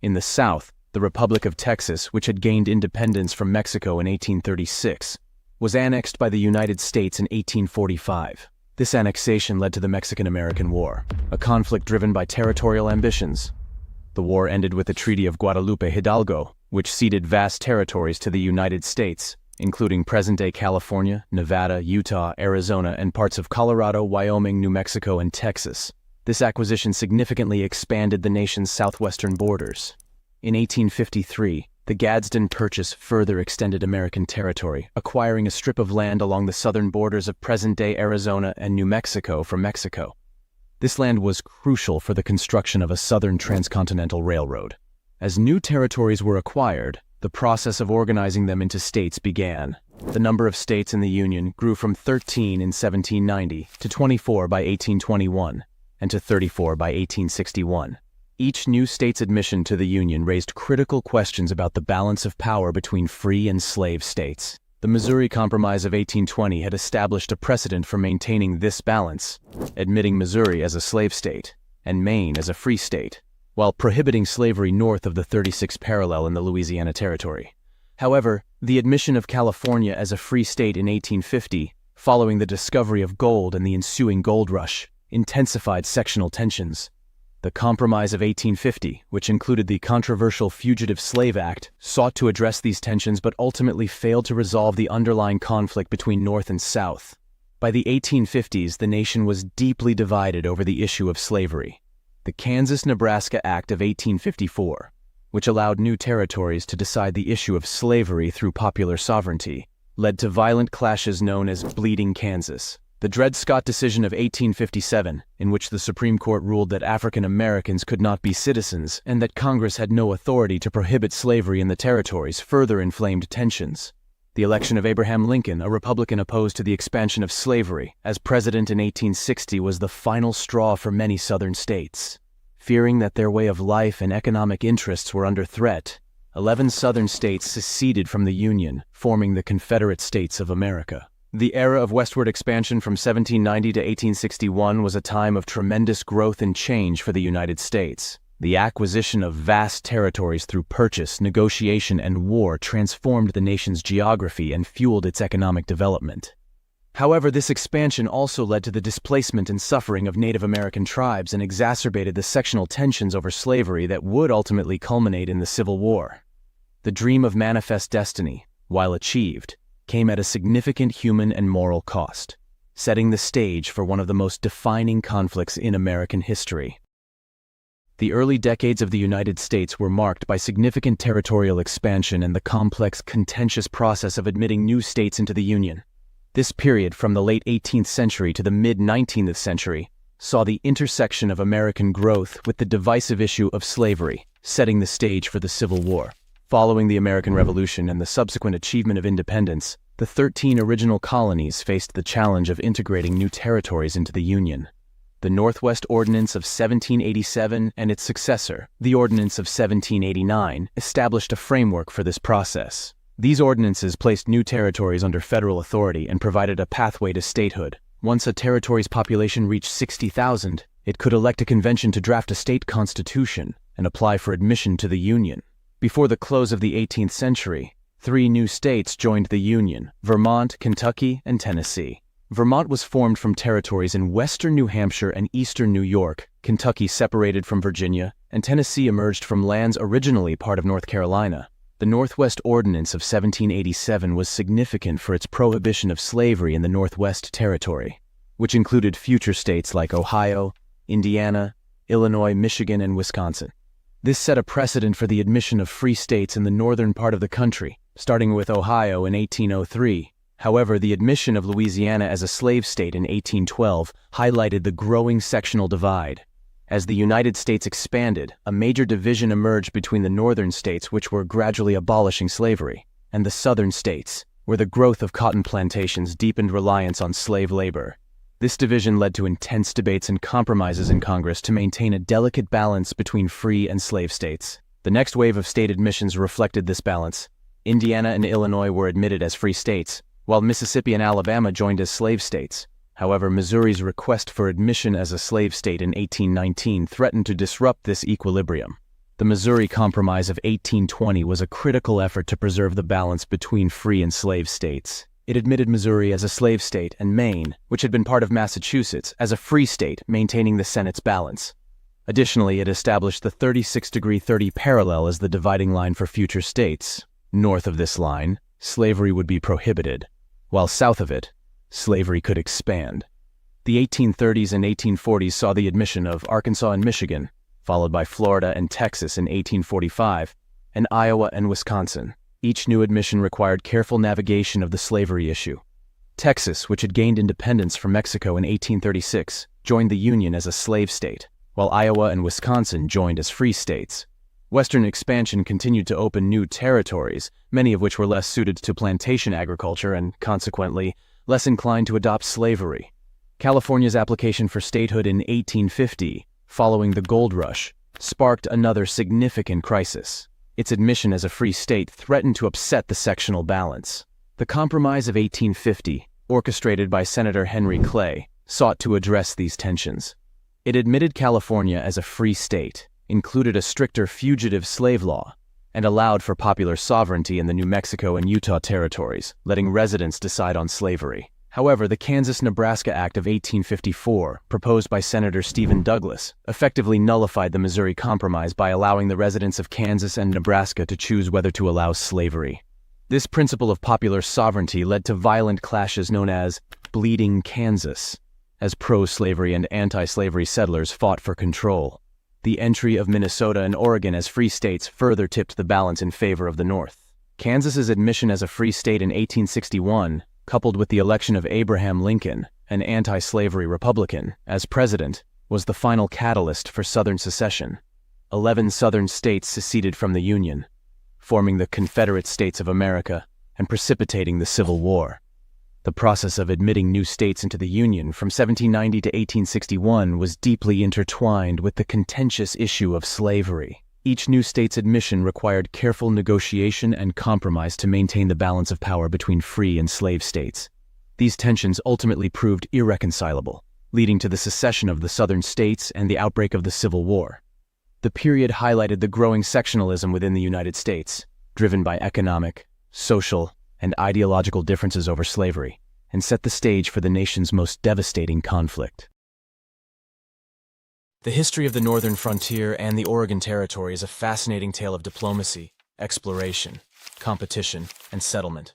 In the South, the Republic of Texas, which had gained independence from Mexico in 1836, was annexed by the United States in 1845. This annexation led to the Mexican-American War, a conflict driven by territorial ambitions. The war ended with the Treaty of Guadalupe Hidalgo, which ceded vast territories to the United States, including present-day California, Nevada, Utah, Arizona, and parts of Colorado, Wyoming, New Mexico, and Texas. This acquisition significantly expanded the nation's southwestern borders. In 1853, the Gadsden Purchase further extended American territory, acquiring a strip of land along the southern borders of present-day Arizona and New Mexico from Mexico. This land was crucial for the construction of a southern transcontinental railroad. As new territories were acquired, the process of organizing them into states began. The number of states in the Union grew from 13 in 1790 to 24 by 1821, and to 34 by 1861. Each new state's admission to the Union raised critical questions about the balance of power between free and slave states. The Missouri Compromise of 1820 had established a precedent for maintaining this balance, admitting Missouri as a slave state and Maine as a free state, while prohibiting slavery north of the 36th parallel in the Louisiana Territory. However, the admission of California as a free state in 1850, following the discovery of gold and the ensuing gold rush, intensified sectional tensions. The Compromise of 1850, which included the controversial Fugitive Slave Act, sought to address these tensions but ultimately failed to resolve the underlying conflict between North and South. By the 1850s, the nation was deeply divided over the issue of slavery. The Kansas-Nebraska Act of 1854, which allowed new territories to decide the issue of slavery through popular sovereignty, led to violent clashes known as Bleeding Kansas. The Dred Scott decision of 1857, in which the Supreme Court ruled that African Americans could not be citizens and that Congress had no authority to prohibit slavery in the territories, further inflamed tensions. The election of Abraham Lincoln, a Republican opposed to the expansion of slavery, as president in 1860 was the final straw for many Southern states. Fearing that their way of life and economic interests were under threat, 11 Southern states seceded from the Union, forming the Confederate States of America. The era of westward expansion from 1790 to 1861 was a time of tremendous growth and change for the United States. The acquisition of vast territories through purchase, negotiation, and war transformed the nation's geography and fueled its economic development. However, this expansion also led to the displacement and suffering of Native American tribes and exacerbated the sectional tensions over slavery that would ultimately culminate in the Civil War. The dream of manifest destiny, while achieved, came at a significant human and moral cost, setting the stage for one of the most defining conflicts in American history. The early decades of the United States were marked by significant territorial expansion and the complex, contentious process of admitting new states into the Union. This period, from the late 18th century to the mid-19th century, saw the intersection of American growth with the divisive issue of slavery, setting the stage for the Civil War. Following the American Revolution and the subsequent achievement of independence, the 13 original colonies faced the challenge of integrating new territories into the Union. The Northwest Ordinance of 1787 and its successor, the Ordinance of 1789, established a framework for this process. These ordinances placed new territories under federal authority and provided a pathway to statehood. Once a territory's population reached 60,000, it could elect a convention to draft a state constitution and apply for admission to the Union. Before the close of the 18th century, 3 new states joined the Union: Vermont, Kentucky, and Tennessee. Vermont was formed from territories in western New Hampshire and eastern New York, Kentucky separated from Virginia, and Tennessee emerged from lands originally part of North Carolina. The Northwest Ordinance of 1787 was significant for its prohibition of slavery in the Northwest Territory, which included future states like Ohio, Indiana, Illinois, Michigan, and Wisconsin. This set a precedent for the admission of free states in the northern part of the country, starting with Ohio in 1803. However, the admission of Louisiana as a slave state in 1812 highlighted the growing sectional divide. As the United States expanded, a major division emerged between the northern states, which were gradually abolishing slavery, and the southern states, where the growth of cotton plantations deepened reliance on slave labor. This division led to intense debates and compromises in Congress to maintain a delicate balance between free and slave states. The next wave of state admissions reflected this balance. Indiana and Illinois were admitted as free states, while Mississippi and Alabama joined as slave states. However, Missouri's request for admission as a slave state in 1819 threatened to disrupt this equilibrium. The Missouri Compromise of 1820 was a critical effort to preserve the balance between free and slave states. It admitted Missouri as a slave state and Maine, which had been part of Massachusetts, as a free state, maintaining the Senate's balance. Additionally, it established the 36°30 parallel as the dividing line for future states. North of this line, slavery would be prohibited, while south of it, slavery could expand. The 1830s and 1840s saw the admission of Arkansas and Michigan, followed by Florida and Texas in 1845, and Iowa and Wisconsin. Each new admission required careful navigation of the slavery issue. Texas, which had gained independence from Mexico in 1836, joined the Union as a slave state, while Iowa and Wisconsin joined as free states. Western expansion continued to open new territories, many of which were less suited to plantation agriculture and, consequently, less inclined to adopt slavery. California's application for statehood in 1850, following the gold rush, sparked another significant crisis. Its admission as a free state threatened to upset the sectional balance. The Compromise of 1850, orchestrated by Senator Henry Clay, sought to address these tensions. It admitted California as a free state, included a stricter fugitive slave law, and allowed for popular sovereignty in the New Mexico and Utah territories, letting residents decide on slavery. However, the Kansas-Nebraska Act of 1854, proposed by Senator Stephen Douglas, effectively nullified the Missouri Compromise by allowing the residents of Kansas and Nebraska to choose whether to allow slavery. This principle of popular sovereignty led to violent clashes known as Bleeding Kansas, as pro-slavery and anti-slavery settlers fought for control. The entry of Minnesota and Oregon as free states further tipped the balance in favor of the North. Kansas's admission as a free state in 1861, coupled with the election of Abraham Lincoln, an anti-slavery Republican, as president, was the final catalyst for Southern secession. 11 Southern states seceded from the Union, forming the Confederate States of America and precipitating the Civil War. The process of admitting new states into the Union from 1790 to 1861 was deeply intertwined with the contentious issue of slavery. Each new state's admission required careful negotiation and compromise to maintain the balance of power between free and slave states. These tensions ultimately proved irreconcilable, leading to the secession of the Southern states and the outbreak of the Civil War. The period highlighted the growing sectionalism within the United States, driven by economic, social, and ideological differences over slavery, and set the stage for the nation's most devastating conflict. The history of the northern frontier and the Oregon Territory is a fascinating tale of diplomacy, exploration, competition, and settlement.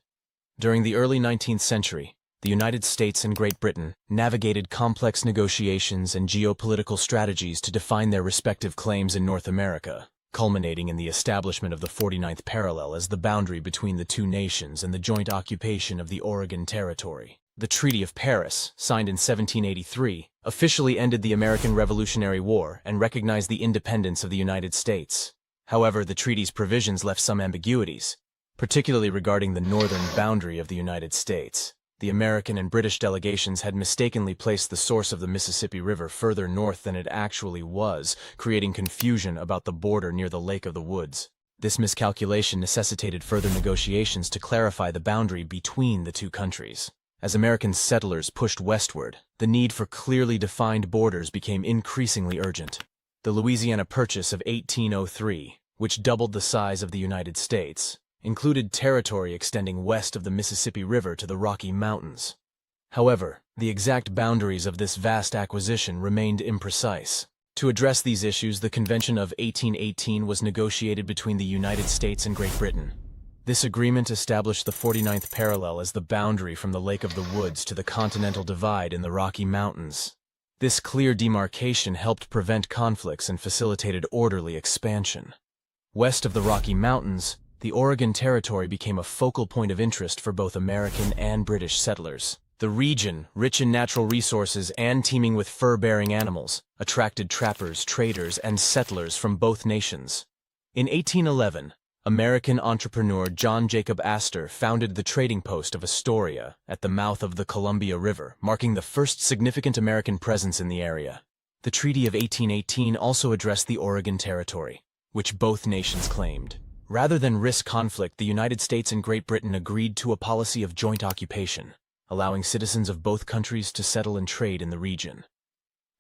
During the early 19th century, the United States and Great Britain navigated complex negotiations and geopolitical strategies to define their respective claims in North America, culminating in the establishment of the 49th parallel as the boundary between the two nations and the joint occupation of the Oregon Territory. The Treaty of Paris, signed in 1783, officially ended the American Revolutionary War and recognized the independence of the United States. However, the treaty's provisions left some ambiguities, particularly regarding the northern boundary of the United States. The American and British delegations had mistakenly placed the source of the Mississippi River further north than it actually was, creating confusion about the border near the Lake of the Woods. This miscalculation necessitated further negotiations to clarify the boundary between the two countries. As American settlers pushed westward, the need for clearly defined borders became increasingly urgent. The Louisiana Purchase of 1803, which doubled the size of the United States, included territory extending west of the Mississippi River to the Rocky Mountains. However, the exact boundaries of this vast acquisition remained imprecise. To address these issues, the Convention of 1818 was negotiated between the United States and Great Britain. This agreement established the 49th parallel as the boundary from the Lake of the Woods to the Continental Divide in the Rocky Mountains. This clear demarcation helped prevent conflicts and facilitated orderly expansion. West of the Rocky Mountains, the Oregon Territory became a focal point of interest for both American and British settlers. The region, rich in natural resources and teeming with fur-bearing animals, attracted trappers, traders, and settlers from both nations. In 1811, American entrepreneur John Jacob Astor founded the trading post of Astoria at the mouth of the Columbia River, marking the first significant American presence in the area. The Treaty of 1818 also addressed the Oregon Territory, which both nations claimed. Rather than risk conflict, the United States and Great Britain agreed to a policy of joint occupation, allowing citizens of both countries to settle and trade in the region.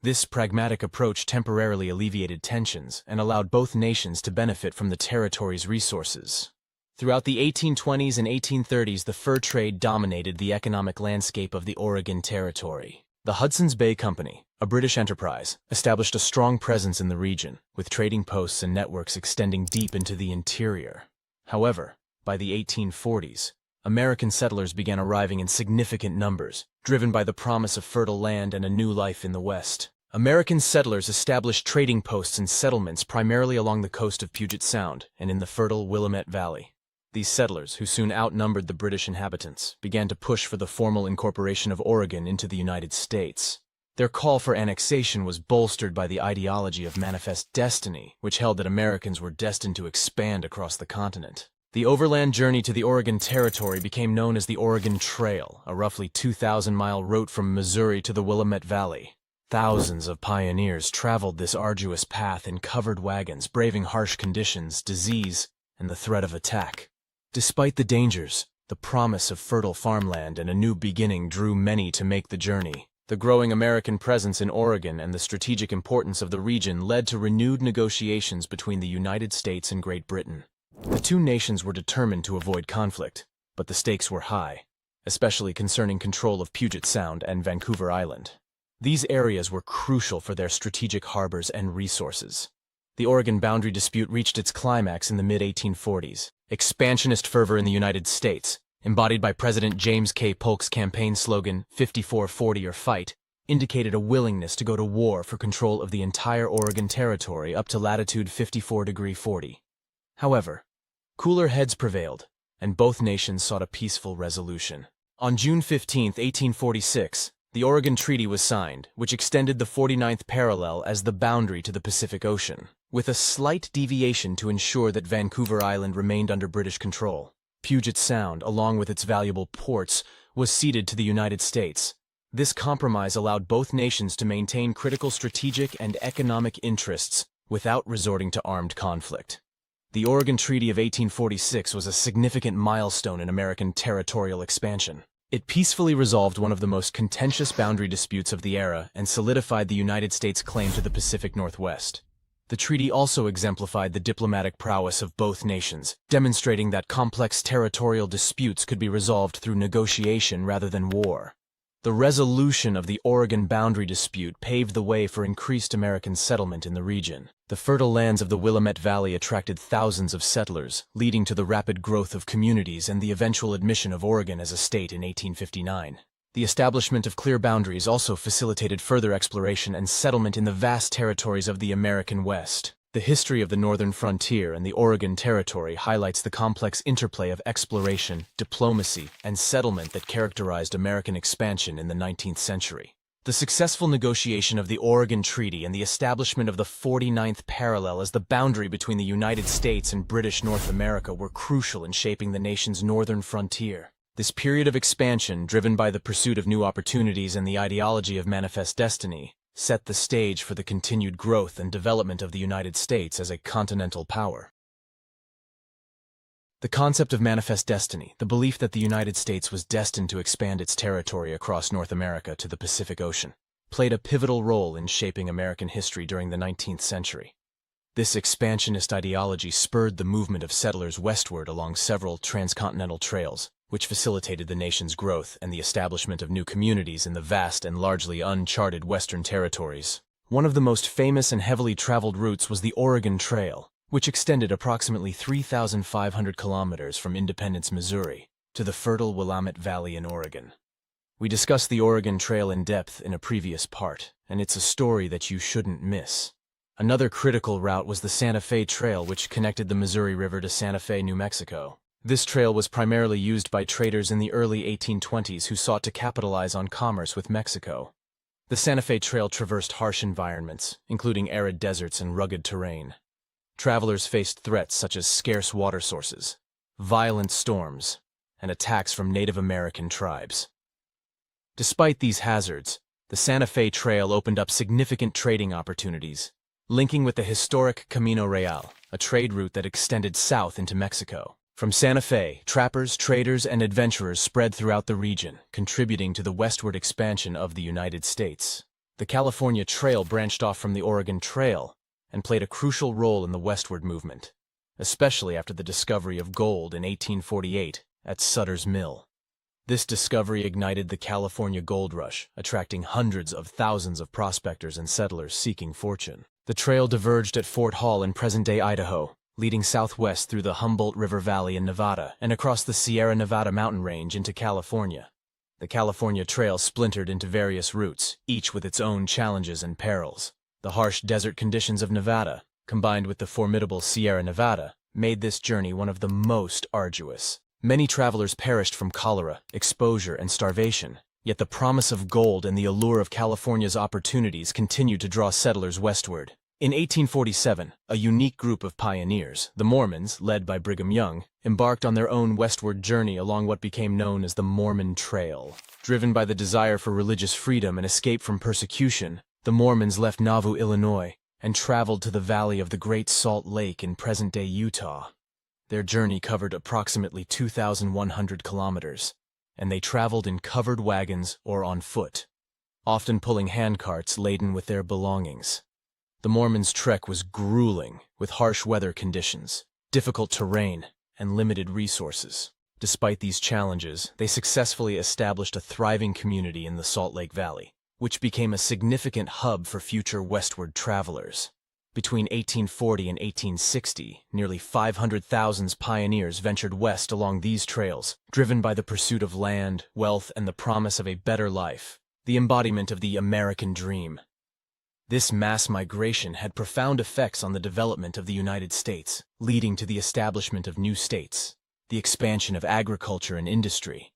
This pragmatic approach temporarily alleviated tensions and allowed both nations to benefit from the territory's resources. Throughout the 1820s and 1830s, the fur trade dominated the economic landscape of the Oregon Territory. The Hudson's Bay Company, a British enterprise, established a strong presence in the region, with trading posts and networks extending deep into the interior. However, by the 1840s, American settlers began arriving in significant numbers, driven by the promise of fertile land and a new life in the West. American settlers established trading posts and settlements primarily along the coast of Puget Sound and in the fertile Willamette Valley. These settlers, who soon outnumbered the British inhabitants, began to push for the formal incorporation of Oregon into the United States. Their call for annexation was bolstered by the ideology of manifest destiny, which held that Americans were destined to expand across the continent. The overland journey to the Oregon Territory became known as the Oregon Trail, a roughly 2,000-mile route from Missouri to the Willamette Valley. Thousands of pioneers traveled this arduous path in covered wagons, braving harsh conditions, disease, and the threat of attack. Despite the dangers, the promise of fertile farmland and a new beginning drew many to make the journey. The growing American presence in Oregon and the strategic importance of the region led to renewed negotiations between the United States and Great Britain. The two nations were determined to avoid conflict, but the stakes were high, especially concerning control of Puget Sound and Vancouver Island. These areas were crucial for their strategic harbors and resources. The Oregon boundary dispute reached its climax in the mid-1840s. Expansionist fervor in the United States, embodied by President James K. Polk's campaign slogan, 54-40 or fight, indicated a willingness to go to war for control of the entire Oregon Territory up to latitude 54°40. However, cooler heads prevailed, and both nations sought a peaceful resolution. On June 15, 1846, the Oregon Treaty was signed, which extended the 49th parallel as the boundary to the Pacific Ocean, with a slight deviation to ensure that Vancouver Island remained under British control. Puget Sound, along with its valuable ports, was ceded to the United States. This compromise allowed both nations to maintain critical strategic and economic interests without resorting to armed conflict. The Oregon Treaty of 1846 was a significant milestone in American territorial expansion. It peacefully resolved one of the most contentious boundary disputes of the era and solidified the United States' claim to the Pacific Northwest. The treaty also exemplified the diplomatic prowess of both nations, demonstrating that complex territorial disputes could be resolved through negotiation rather than war. The resolution of the Oregon boundary dispute paved the way for increased American settlement in the region. The fertile lands of the Willamette Valley attracted thousands of settlers, leading to the rapid growth of communities and the eventual admission of Oregon as a state in 1859. The establishment of clear boundaries also facilitated further exploration and settlement in the vast territories of the American West. The history of the northern frontier and the Oregon Territory highlights the complex interplay of exploration, diplomacy, and settlement that characterized American expansion in the 19th century. The successful negotiation of the Oregon Treaty and the establishment of the 49th parallel as the boundary between the United States and British North America were crucial in shaping the nation's northern frontier. This period of expansion, driven by the pursuit of new opportunities and the ideology of manifest destiny, set the stage for the continued growth and development of the United States as a continental power. The concept of manifest destiny, the belief that the United States was destined to expand its territory across North America to the Pacific Ocean, played a pivotal role in shaping American history during the 19th century. This expansionist ideology spurred the movement of settlers westward along several transcontinental trails, which facilitated the nation's growth and the establishment of new communities in the vast and largely uncharted Western territories. One of the most famous and heavily traveled routes was the Oregon Trail, which extended approximately 3,500 kilometers from Independence, Missouri, to the fertile Willamette Valley in Oregon. We discussed the Oregon Trail in depth in a previous part, and it's a story that you shouldn't miss. Another critical route was the Santa Fe Trail, which connected the Missouri River to Santa Fe, New Mexico. This trail was primarily used by traders in the early 1820s who sought to capitalize on commerce with Mexico. The Santa Fe Trail traversed harsh environments, including arid deserts and rugged terrain. Travelers faced threats such as scarce water sources, violent storms, and attacks from Native American tribes. Despite these hazards, the Santa Fe Trail opened up significant trading opportunities, linking with the historic Camino Real, a trade route that extended south into Mexico. From Santa Fe, trappers, traders, and adventurers spread throughout the region, contributing to the westward expansion of the United States. The California Trail branched off from the Oregon Trail and played a crucial role in the westward movement, especially after the discovery of gold in 1848 at Sutter's Mill. This discovery ignited the California gold rush, attracting hundreds of thousands of prospectors and settlers seeking fortune. The trail diverged at Fort Hall in present-day Idaho, leading southwest through the Humboldt River Valley in Nevada and across the Sierra Nevada mountain range into California. The California Trail splintered into various routes, each with its own challenges and perils. The harsh desert conditions of Nevada, combined with the formidable Sierra Nevada, made this journey one of the most arduous. Many travelers perished from cholera, exposure, and starvation, yet the promise of gold and the allure of California's opportunities continued to draw settlers westward. In 1847, a unique group of pioneers, the Mormons, led by Brigham Young, embarked on their own westward journey along what became known as the Mormon Trail. Driven by the desire for religious freedom and escape from persecution, the Mormons left Nauvoo, Illinois, and traveled to the valley of the Great Salt Lake in present-day Utah. Their journey covered approximately 2,100 kilometers, and they traveled in covered wagons or on foot, often pulling handcarts laden with their belongings. The Mormons' trek was grueling, with harsh weather conditions, difficult terrain, and limited resources. Despite these challenges, they successfully established a thriving community in the Salt Lake Valley, which became a significant hub for future westward travelers. Between 1840 and 1860, nearly 500,000 pioneers ventured west along these trails, driven by the pursuit of land, wealth, and the promise of a better life, the embodiment of the American dream. This mass migration had profound effects on the development of the United States, leading to the establishment of new states, the expansion of agriculture and industry,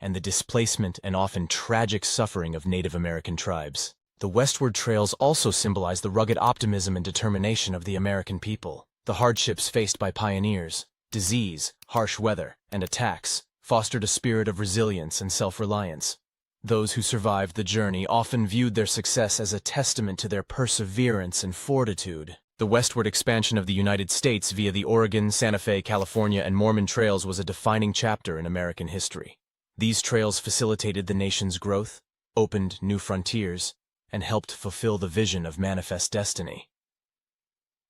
and the displacement and often tragic suffering of Native American tribes. The westward trails also symbolize the rugged optimism and determination of the American people. The hardships faced by pioneers, disease, harsh weather, and attacks fostered a spirit of resilience and self-reliance. Those who survived the journey often viewed their success as a testament to their perseverance and fortitude. The westward expansion of the United States via the Oregon, Santa Fe, California, and Mormon trails was a defining chapter in American history. These trails facilitated the nation's growth, opened new frontiers, and helped fulfill the vision of manifest destiny.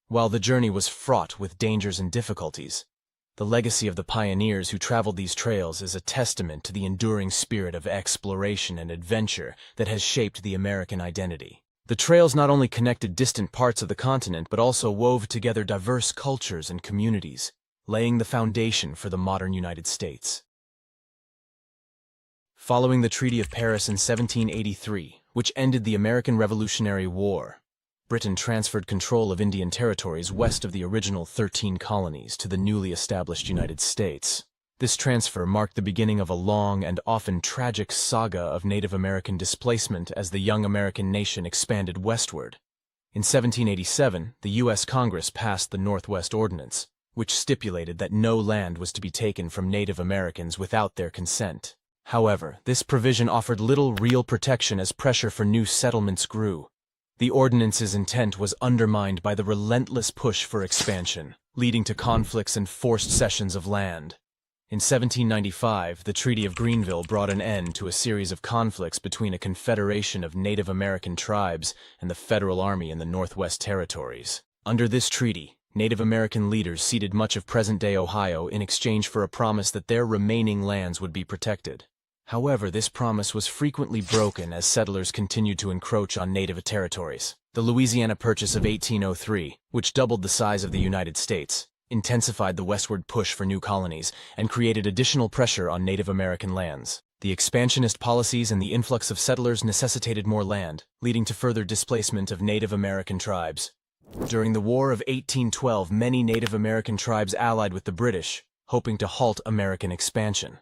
While the journey was fraught with dangers and difficulties, the legacy of the pioneers who traveled these trails is a testament to the enduring spirit of exploration and adventure that has shaped the American identity. The trails not only connected distant parts of the continent but also wove together diverse cultures and communities, laying the foundation for the modern United States. Following the Treaty of Paris in 1783, which ended the American Revolutionary War, Britain transferred control of Indian territories west of the original 13 colonies to the newly established United States. This transfer marked the beginning of a long and often tragic saga of Native American displacement as the young American nation expanded westward. In 1787, the U.S. Congress passed the Northwest Ordinance, which stipulated that no land was to be taken from Native Americans without their consent. However, this provision offered little real protection as pressure for new settlements grew. The ordinance's intent was undermined by the relentless push for expansion, leading to conflicts and forced cessions of land. In 1795, the Treaty of Greenville brought an end to a series of conflicts between a confederation of Native American tribes and the Federal Army in the Northwest Territories. Under this treaty, Native American leaders ceded much of present-day Ohio in exchange for a promise that their remaining lands would be protected. However, this promise was frequently broken as settlers continued to encroach on native territories. The Louisiana Purchase of 1803, which doubled the size of the United States, intensified the westward push for new colonies and created additional pressure on Native American lands. The expansionist policies and the influx of settlers necessitated more land, leading to further displacement of Native American tribes. During the War of 1812, many Native American tribes allied with the British, hoping to halt American expansion.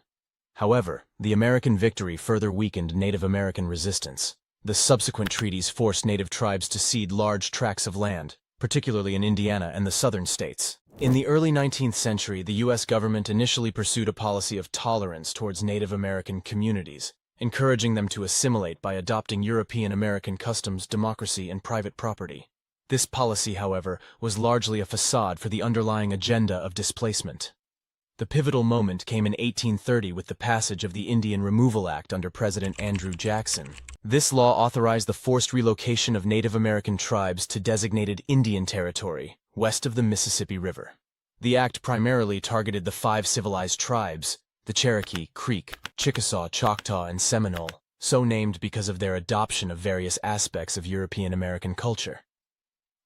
However, the American victory further weakened Native American resistance. The subsequent treaties forced Native tribes to cede large tracts of land, particularly in Indiana and the southern states. In the early 19th century, the U.S. government initially pursued a policy of tolerance towards Native American communities, encouraging them to assimilate by adopting European American customs, democracy, and private property. This policy, however, was largely a facade for the underlying agenda of displacement. The pivotal moment came in 1830 with the passage of the Indian Removal Act under President Andrew Jackson. This law authorized the forced relocation of Native American tribes to designated Indian Territory, west of the Mississippi River. The act primarily targeted the 5 civilized tribes, the Cherokee, Creek, Chickasaw, Choctaw, and Seminole, so named because of their adoption of various aspects of European American culture.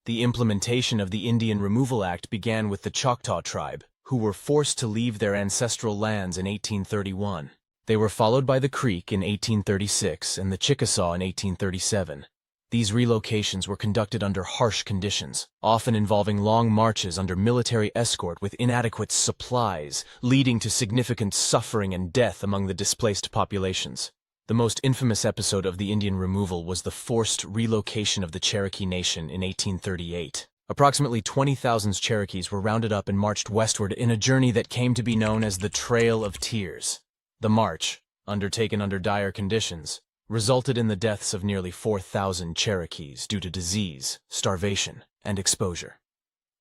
The implementation of the Indian Removal Act began with the Choctaw tribe, who were forced to leave their ancestral lands in 1831. They were followed by the Creek in 1836 and the Chickasaw in 1837. These relocations were conducted under harsh conditions, often involving long marches under military escort with inadequate supplies, leading to significant suffering and death among the displaced populations. The most infamous episode of the Indian removal was the forced relocation of the Cherokee Nation in 1838. Approximately 20,000 Cherokees were rounded up and marched westward in a journey that came to be known as the Trail of Tears. The march, undertaken under dire conditions, resulted in the deaths of nearly 4,000 Cherokees due to disease, starvation, and exposure.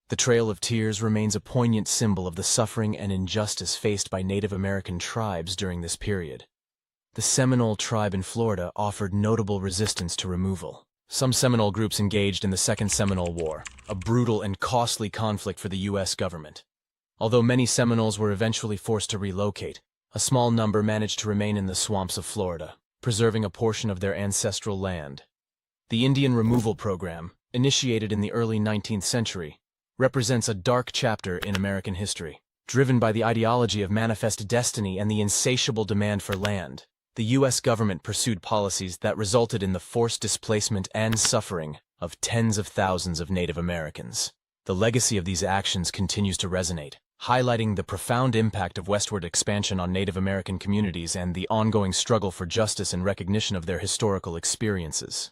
The Trail of Tears remains a poignant symbol of the suffering and injustice faced by Native American tribes during this period. The Seminole tribe in Florida offered notable resistance to removal. Some Seminole groups engaged in the Second Seminole War, a brutal and costly conflict for the U.S. government. Although many Seminoles were eventually forced to relocate, a small number managed to remain in the swamps of Florida, preserving a portion of their ancestral land. The Indian Removal Program, initiated in the early 19th century, represents a dark chapter in American history. Driven by the ideology of manifest destiny and the insatiable demand for land, the U.S. government pursued policies that resulted in the forced displacement and suffering of tens of thousands of Native Americans. The legacy of these actions continues to resonate, highlighting the profound impact of westward expansion on Native American communities and the ongoing struggle for justice and recognition of their historical experiences.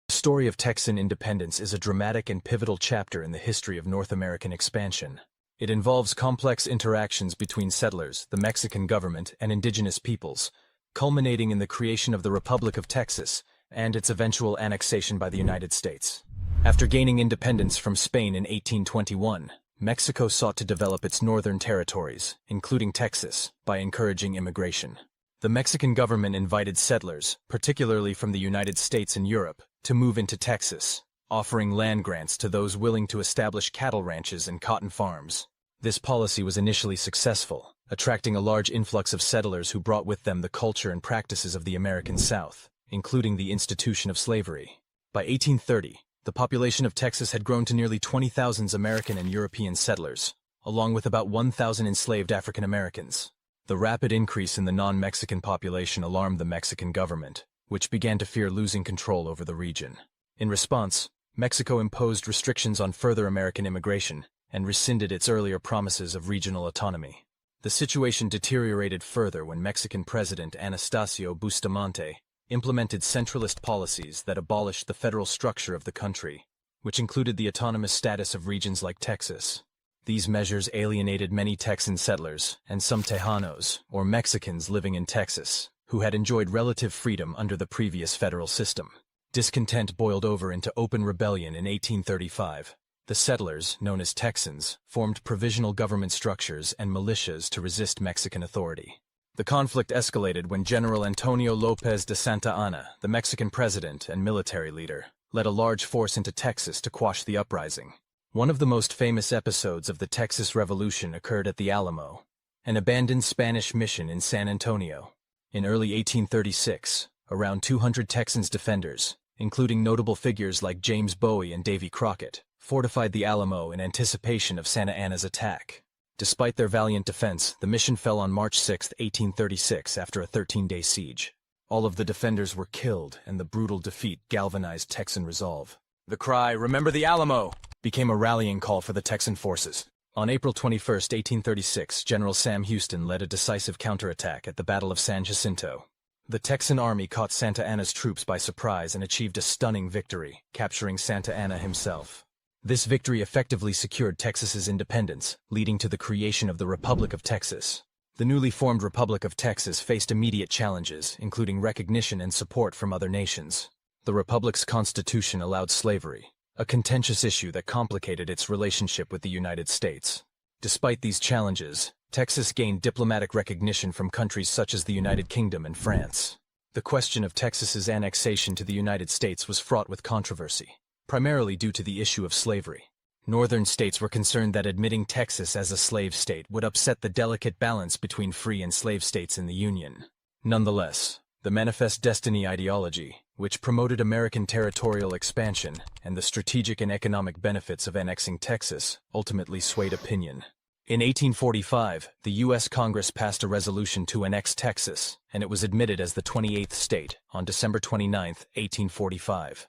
The story of Texan independence is a dramatic and pivotal chapter in the history of North American expansion. It involves complex interactions between settlers, the Mexican government, and indigenous peoples, culminating in the creation of the Republic of Texas and its eventual annexation by the United States. After gaining independence from Spain in 1821, Mexico sought to develop its northern territories, including Texas, by encouraging immigration. The Mexican government invited settlers, particularly from the United States and Europe, to move into Texas, offering land grants to those willing to establish cattle ranches and cotton farms. This policy was initially successful, attracting a large influx of settlers who brought with them the culture and practices of the American South, including the institution of slavery. By 1830, the population of Texas had grown to nearly 20,000 American and European settlers, along with about 1,000 enslaved African Americans. The rapid increase in the non-Mexican population alarmed the Mexican government, which began to fear losing control over the region. In response, Mexico imposed restrictions on further American immigration and rescinded its earlier promises of regional autonomy. The situation deteriorated further when Mexican President Anastasio Bustamante implemented centralist policies that abolished the federal structure of the country, which included the autonomous status of regions like Texas. These measures alienated many Texan settlers and some Tejanos, or Mexicans living in Texas, who had enjoyed relative freedom under the previous federal system. Discontent boiled over into open rebellion in 1835. The settlers, known as Texans, formed provisional government structures and militias to resist Mexican authority. The conflict escalated when General Antonio López de Santa Anna, the Mexican president and military leader, led a large force into Texas to quash the uprising. One of the most famous episodes of the Texas Revolution occurred at the Alamo, an abandoned Spanish mission in San Antonio. In early 1836, around 200 Texans defenders, including notable figures like James Bowie and Davy Crockett, fortified the Alamo in anticipation of Santa Anna's attack. Despite their valiant defense, the mission fell on March 6, 1836, after a 13-day siege. All of the defenders were killed, and the brutal defeat galvanized Texan resolve. The cry, "Remember the Alamo!" became a rallying call for the Texan forces. On April 21, 1836, General Sam Houston led a decisive counterattack at the Battle of San Jacinto. The Texan army caught Santa Anna's troops by surprise and achieved a stunning victory, capturing Santa Anna himself. This victory effectively secured Texas's independence, leading to the creation of the Republic of Texas. The newly formed Republic of Texas faced immediate challenges, including recognition and support from other nations. The Republic's constitution allowed slavery, a contentious issue that complicated its relationship with the United States. Despite these challenges, Texas gained diplomatic recognition from countries such as the United Kingdom and France. The question of Texas's annexation to the United States was fraught with controversy, primarily due to the issue of slavery. Northern states were concerned that admitting Texas as a slave state would upset the delicate balance between free and slave states in the Union. Nonetheless, the manifest destiny ideology, which promoted American territorial expansion and the strategic and economic benefits of annexing Texas, ultimately swayed opinion. In 1845, the U.S. Congress passed a resolution to annex Texas, and it was admitted as the 28th state on December 29, 1845.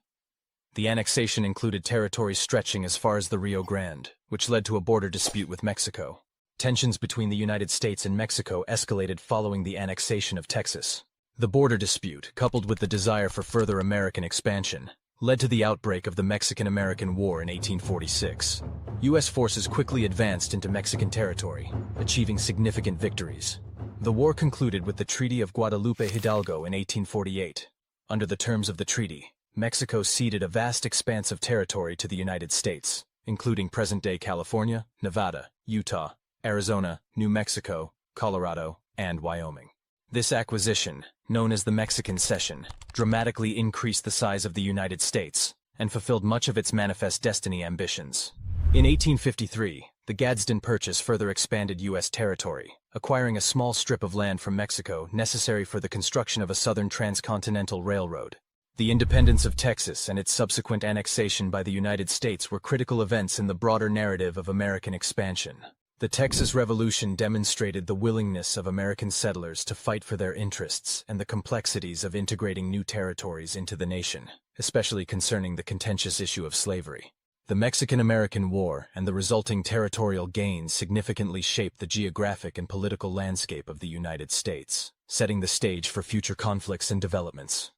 The annexation included territories stretching as far as the Rio Grande, which led to a border dispute with Mexico. Tensions between the United States and Mexico escalated following the annexation of Texas. The border dispute, coupled with the desire for further American expansion, led to the outbreak of the Mexican-American War in 1846. U.S. forces quickly advanced into Mexican territory, achieving significant victories. The war concluded with the Treaty of Guadalupe Hidalgo in 1848. Under the terms of the treaty, Mexico ceded a vast expanse of territory to the United States, including present-day California, Nevada, Utah, Arizona, New Mexico, Colorado, and Wyoming. This acquisition, known as the Mexican Cession, dramatically increased the size of the United States and fulfilled much of its manifest destiny ambitions. In 1853, the Gadsden Purchase further expanded U.S. territory, acquiring a small strip of land from Mexico necessary for the construction of a southern transcontinental railroad. The independence of Texas and its subsequent annexation by the United States were critical events in the broader narrative of American expansion. The Texas Revolution demonstrated the willingness of American settlers to fight for their interests and the complexities of integrating new territories into the nation, especially concerning the contentious issue of slavery. The Mexican-American War and the resulting territorial gains significantly shaped the geographic and political landscape of the United States, setting the stage for future conflicts and developments.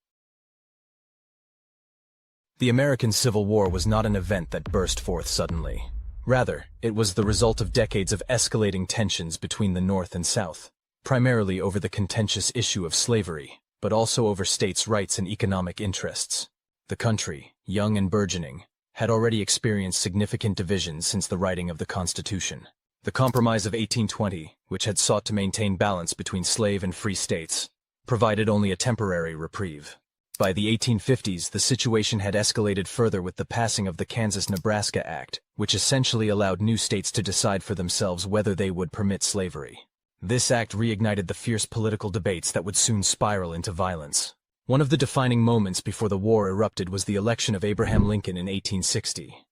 The American Civil War was not an event that burst forth suddenly. Rather, it was the result of decades of escalating tensions between the North and South, primarily over the contentious issue of slavery, but also over states' rights and economic interests. The country, young and burgeoning, had already experienced significant divisions since the writing of the Constitution. The Compromise of 1820, which had sought to maintain balance between slave and free states, provided only a temporary reprieve. By the 1850s, the situation had escalated further with the passing of the Kansas-Nebraska Act, which essentially allowed new states to decide for themselves whether they would permit slavery. This act reignited the fierce political debates that would soon spiral into violence. One of the defining moments before the war erupted was the election of Abraham Lincoln in 1860.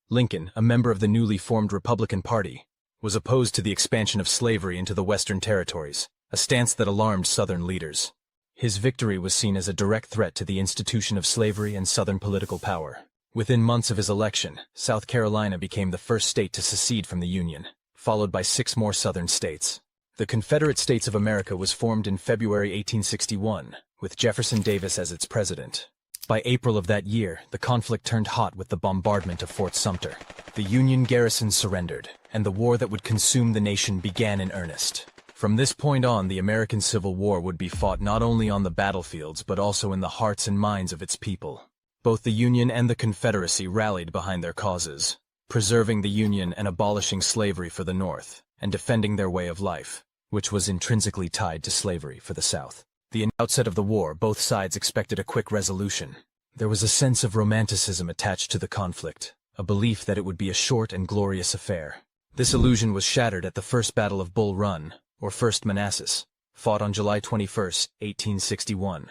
Lincoln, a member of the newly formed Republican Party, was opposed to the expansion of slavery into the Western territories, a stance that alarmed Southern leaders. His victory was seen as a direct threat to the institution of slavery and Southern political power. Within months of his election, South Carolina became the first state to secede from the Union, followed by 6 more Southern states. The Confederate States of America was formed in February 1861, with Jefferson Davis as its president. By April of that year, the conflict turned hot with the bombardment of Fort Sumter. The Union garrison surrendered, and the war that would consume the nation began in earnest. From this point on, the American Civil War would be fought not only on the battlefields but also in the hearts and minds of its people. Both the Union and the Confederacy rallied behind their causes, preserving the Union and abolishing slavery for the North, and defending their way of life, which was intrinsically tied to slavery for the South. The outset of the war, both sides expected a quick resolution. There was a sense of romanticism attached to the conflict, a belief that it would be a short and glorious affair. This illusion was shattered at the First Battle of Bull Run, or First Manassas, fought on July 21, 1861.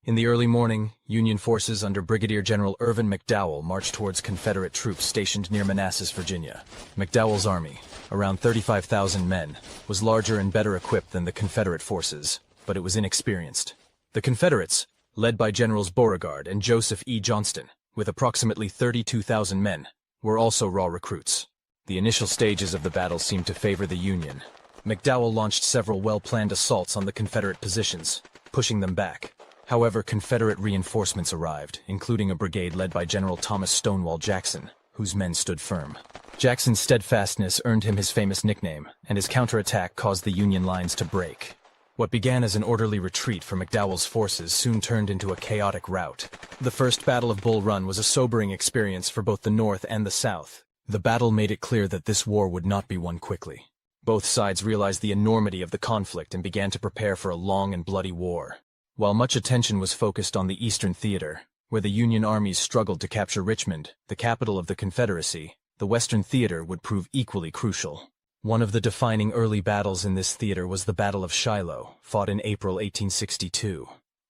In the early morning, Union forces under Brigadier General Irvin McDowell marched towards Confederate troops stationed near Manassas, Virginia. McDowell's army, around 35,000 men, was larger and better equipped than the Confederate forces, but it was inexperienced. The Confederates, led by Generals Beauregard and Joseph E. Johnston, with approximately 32,000 men, were also raw recruits. The initial stages of the battle seemed to favor the Union. McDowell launched several well-planned assaults on the Confederate positions, pushing them back. However, Confederate reinforcements arrived, including a brigade led by General Thomas Stonewall Jackson, whose men stood firm. Jackson's steadfastness earned him his famous nickname, and his counterattack caused the Union lines to break. What began as an orderly retreat for McDowell's forces soon turned into a chaotic rout. The First Battle of Bull Run was a sobering experience for both the North and the South. The battle made it clear that this war would not be won quickly. Both sides realized the enormity of the conflict and began to prepare for a long and bloody war. While much attention was focused on the Eastern Theater, where the Union armies struggled to capture Richmond, the capital of the Confederacy, the Western Theater would prove equally crucial. One of the defining early battles in this theater was the Battle of Shiloh, fought in April 1862.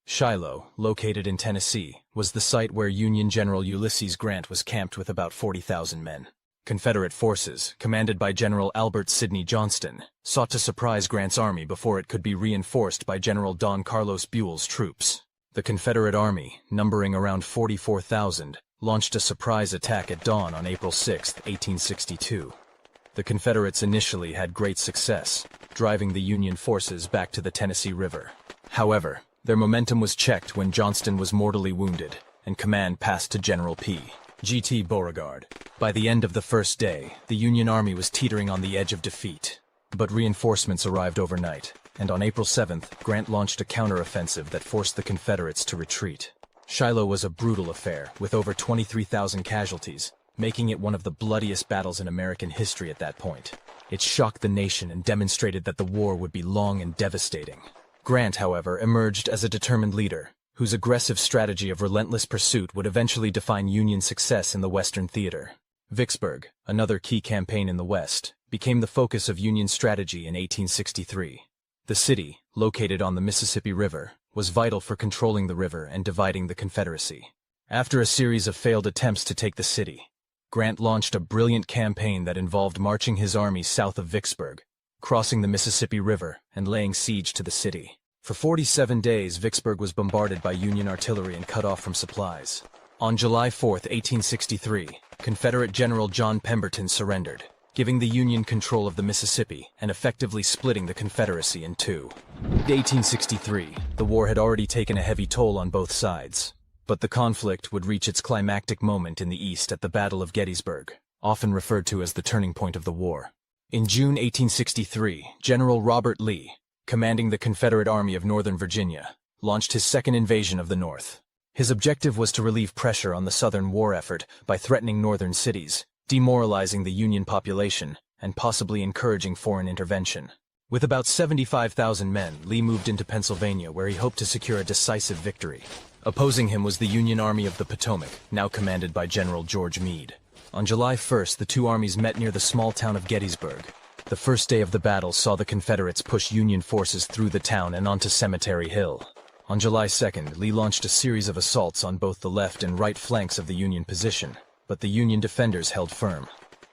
Shiloh, located in Tennessee, was the site where Union General Ulysses Grant was camped with about 40,000 men. Confederate forces, commanded by General Albert Sidney Johnston, sought to surprise Grant's army before it could be reinforced by General Don Carlos Buell's troops. The Confederate Army, numbering around 44,000, launched a surprise attack at dawn on April 6, 1862. The Confederates initially had great success, driving the Union forces back to the Tennessee River. However, their momentum was checked when Johnston was mortally wounded, and command passed to General G.T. Beauregard. By the end of the first day, the Union Army was teetering on the edge of defeat. But reinforcements arrived overnight, and on April 7th, Grant launched a counteroffensive that forced the Confederates to retreat. Shiloh was a brutal affair, with over 23,000 casualties, making it one of the bloodiest battles in American history at that point. It shocked the nation and demonstrated that the war would be long and devastating. Grant, however, emerged as a determined leader, whose aggressive strategy of relentless pursuit would eventually define Union success in the Western theater. Vicksburg, another key campaign in the West, became the focus of Union strategy in 1863. The city, located on the Mississippi River, was vital for controlling the river and dividing the Confederacy. After a series of failed attempts to take the city, Grant launched a brilliant campaign that involved marching his army south of Vicksburg, crossing the Mississippi River, and laying siege to the city. For 47 days, Vicksburg was bombarded by Union artillery and cut off from supplies. On July 4, 1863, Confederate General John Pemberton surrendered, giving the Union control of the Mississippi and effectively splitting the Confederacy in two. In 1863, the war had already taken a heavy toll on both sides, but the conflict would reach its climactic moment in the East at the Battle of Gettysburg, often referred to as the turning point of the war. In June 1863, General Robert Lee, commanding the Confederate Army of Northern Virginia, launched his second invasion of the North. His objective was to relieve pressure on the Southern war effort by threatening northern cities, demoralizing the Union population, and possibly encouraging foreign intervention. With about 75,000 men, Lee moved into Pennsylvania, where he hoped to secure a decisive victory. Opposing him was the Union Army of the Potomac, now commanded by General George Meade. On July 1st, the two armies met near the small town of Gettysburg. The first day of the battle saw the Confederates push Union forces through the town and onto Cemetery Hill. On July 2nd, Lee launched a series of assaults on both the left and right flanks of the Union position, but the Union defenders held firm.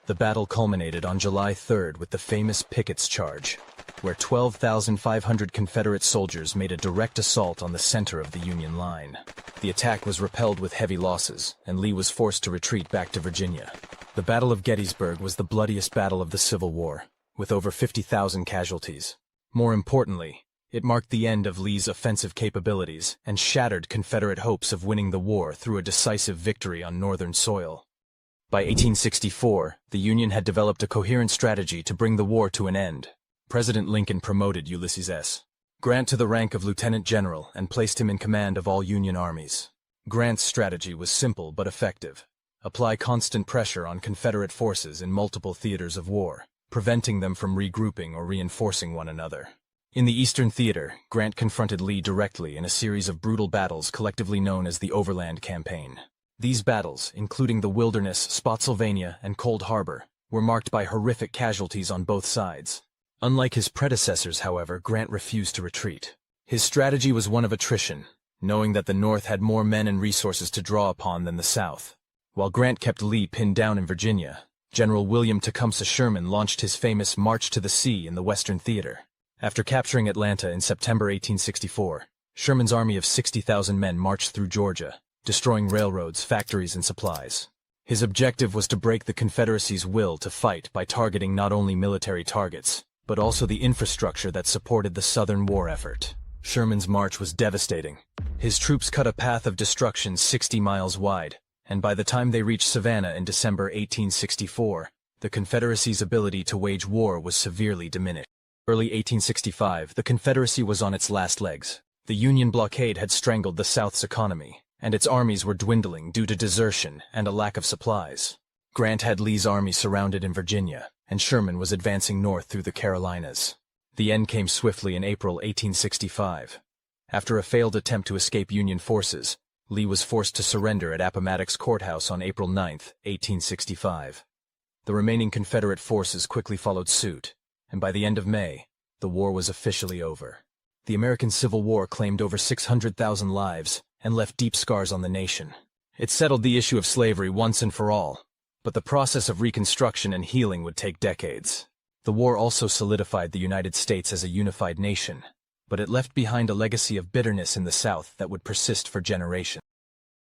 The battle culminated on July 3rd with the famous Pickett's Charge, where 12,500 Confederate soldiers made a direct assault on the center of the Union line. The attack was repelled with heavy losses, and Lee was forced to retreat back to Virginia. The Battle of Gettysburg was the bloodiest battle of the Civil War, with over 50,000 casualties. More importantly, it marked the end of Lee's offensive capabilities and shattered Confederate hopes of winning the war through a decisive victory on Northern soil. By 1864, the Union had developed a coherent strategy to bring the war to an end. President Lincoln promoted Ulysses S. Grant to the rank of lieutenant general and placed him in command of all Union armies. Grant's strategy was simple but effective. Apply constant pressure on Confederate forces in multiple theaters of war, preventing them from regrouping or reinforcing one another. In the Eastern Theater, Grant confronted Lee directly in a series of brutal battles collectively known as the Overland Campaign. These battles, including the Wilderness, Spotsylvania, and Cold Harbor, were marked by horrific casualties on both sides. Unlike his predecessors, however, Grant refused to retreat. His strategy was one of attrition, knowing that the North had more men and resources to draw upon than the South. While Grant kept Lee pinned down in Virginia, General William Tecumseh Sherman launched his famous March to the Sea in the Western Theater. After capturing Atlanta in September 1864, Sherman's army of 60,000 men marched through Georgia, destroying railroads, factories, and supplies. His objective was to break the Confederacy's will to fight by targeting not only military targets, but also the infrastructure that supported the Southern war effort. Sherman's march was devastating. His troops cut a path of destruction 60 miles wide, and by the time they reached Savannah in December 1864, the Confederacy's ability to wage war was severely diminished. Early 1865, the Confederacy was on its last legs. The Union blockade had strangled the South's economy, and its armies were dwindling due to desertion and a lack of supplies. Grant had Lee's army surrounded in Virginia, and Sherman was advancing north through the Carolinas. The end came swiftly in April 1865. After a failed attempt to escape Union forces, Lee was forced to surrender at Appomattox Courthouse on April 9, 1865. The remaining Confederate forces quickly followed suit, and by the end of May, the war was officially over. The American Civil War claimed over 600,000 lives and left deep scars on the nation. It settled the issue of slavery once and for all, but the process of reconstruction and healing would take decades. The war also solidified the United States as a unified nation, but it left behind a legacy of bitterness in the South that would persist for generations.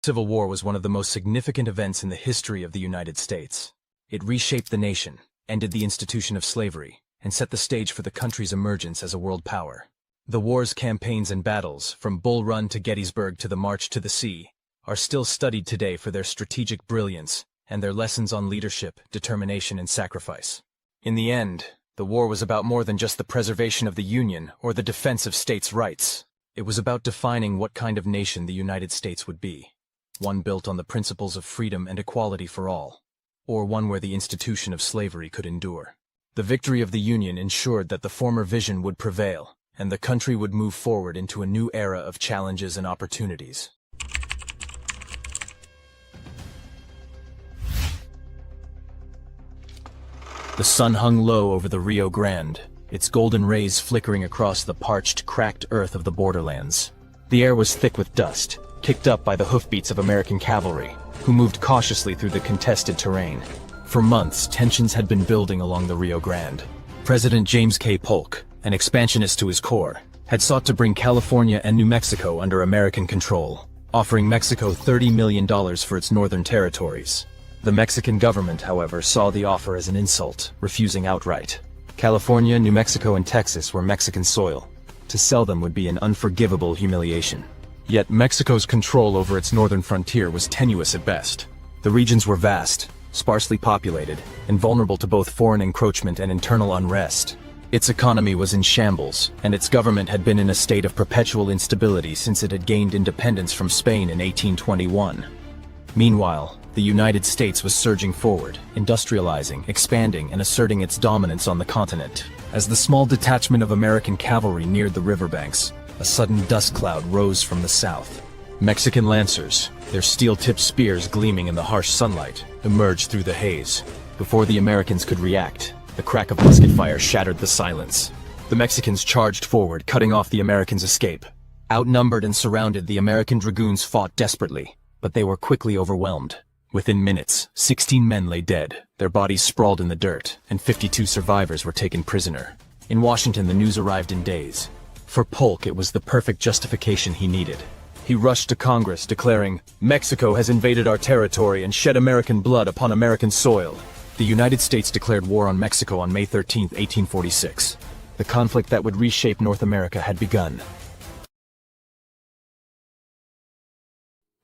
The Civil War was one of the most significant events in the history of the United States. It reshaped the nation, ended the institution of slavery, and set the stage for the country's emergence as a world power. The war's campaigns and battles, from Bull Run to Gettysburg to the March to the Sea, are still studied today for their strategic brilliance and their lessons on leadership, determination, and sacrifice. In the end, the war was about more than just the preservation of the Union or the defense of states' rights. It was about defining what kind of nation the United States would be. One built on the principles of freedom and equality for all, or one where the institution of slavery could endure. The victory of the Union ensured that the former vision would prevail, and the country would move forward into a new era of challenges and opportunities. The sun hung low over the Rio Grande, its golden rays flickering across the parched, cracked earth of the borderlands. The air was thick with dust, kicked up by the hoofbeats of American cavalry, who moved cautiously through the contested terrain. For months, tensions had been building along the Rio Grande. President James K. Polk, an expansionist to his core, had sought to bring California and New Mexico under American control, offering Mexico $30 million for its northern territories. The Mexican government, however, saw the offer as an insult, refusing outright. California, New Mexico, and Texas were Mexican soil. To sell them would be an unforgivable humiliation. Yet Mexico's control over its northern frontier was tenuous at best. The regions were vast, sparsely populated, and vulnerable to both foreign encroachment and internal unrest. Its economy was in shambles, and its government had been in a state of perpetual instability since it had gained independence from Spain in 1821. Meanwhile, the United States was surging forward, industrializing, expanding, and asserting its dominance on the continent. As the small detachment of American cavalry neared the riverbanks, a sudden dust cloud rose from the south. Mexican lancers, their steel-tipped spears gleaming in the harsh sunlight, emerged through the haze. Before the Americans could react, the crack of musket fire shattered the silence. The Mexicans charged forward, cutting off the Americans' escape. Outnumbered and surrounded, the American dragoons fought desperately, but they were quickly overwhelmed. Within minutes, 16 men lay dead, their bodies sprawled in the dirt, and 52 survivors were taken prisoner. In Washington, the news arrived in days. For Polk, it was the perfect justification he needed. He rushed to Congress, declaring, "Mexico has invaded our territory and shed American blood upon American soil." The United States declared war on Mexico on May 13, 1846. The conflict that would reshape North America had begun.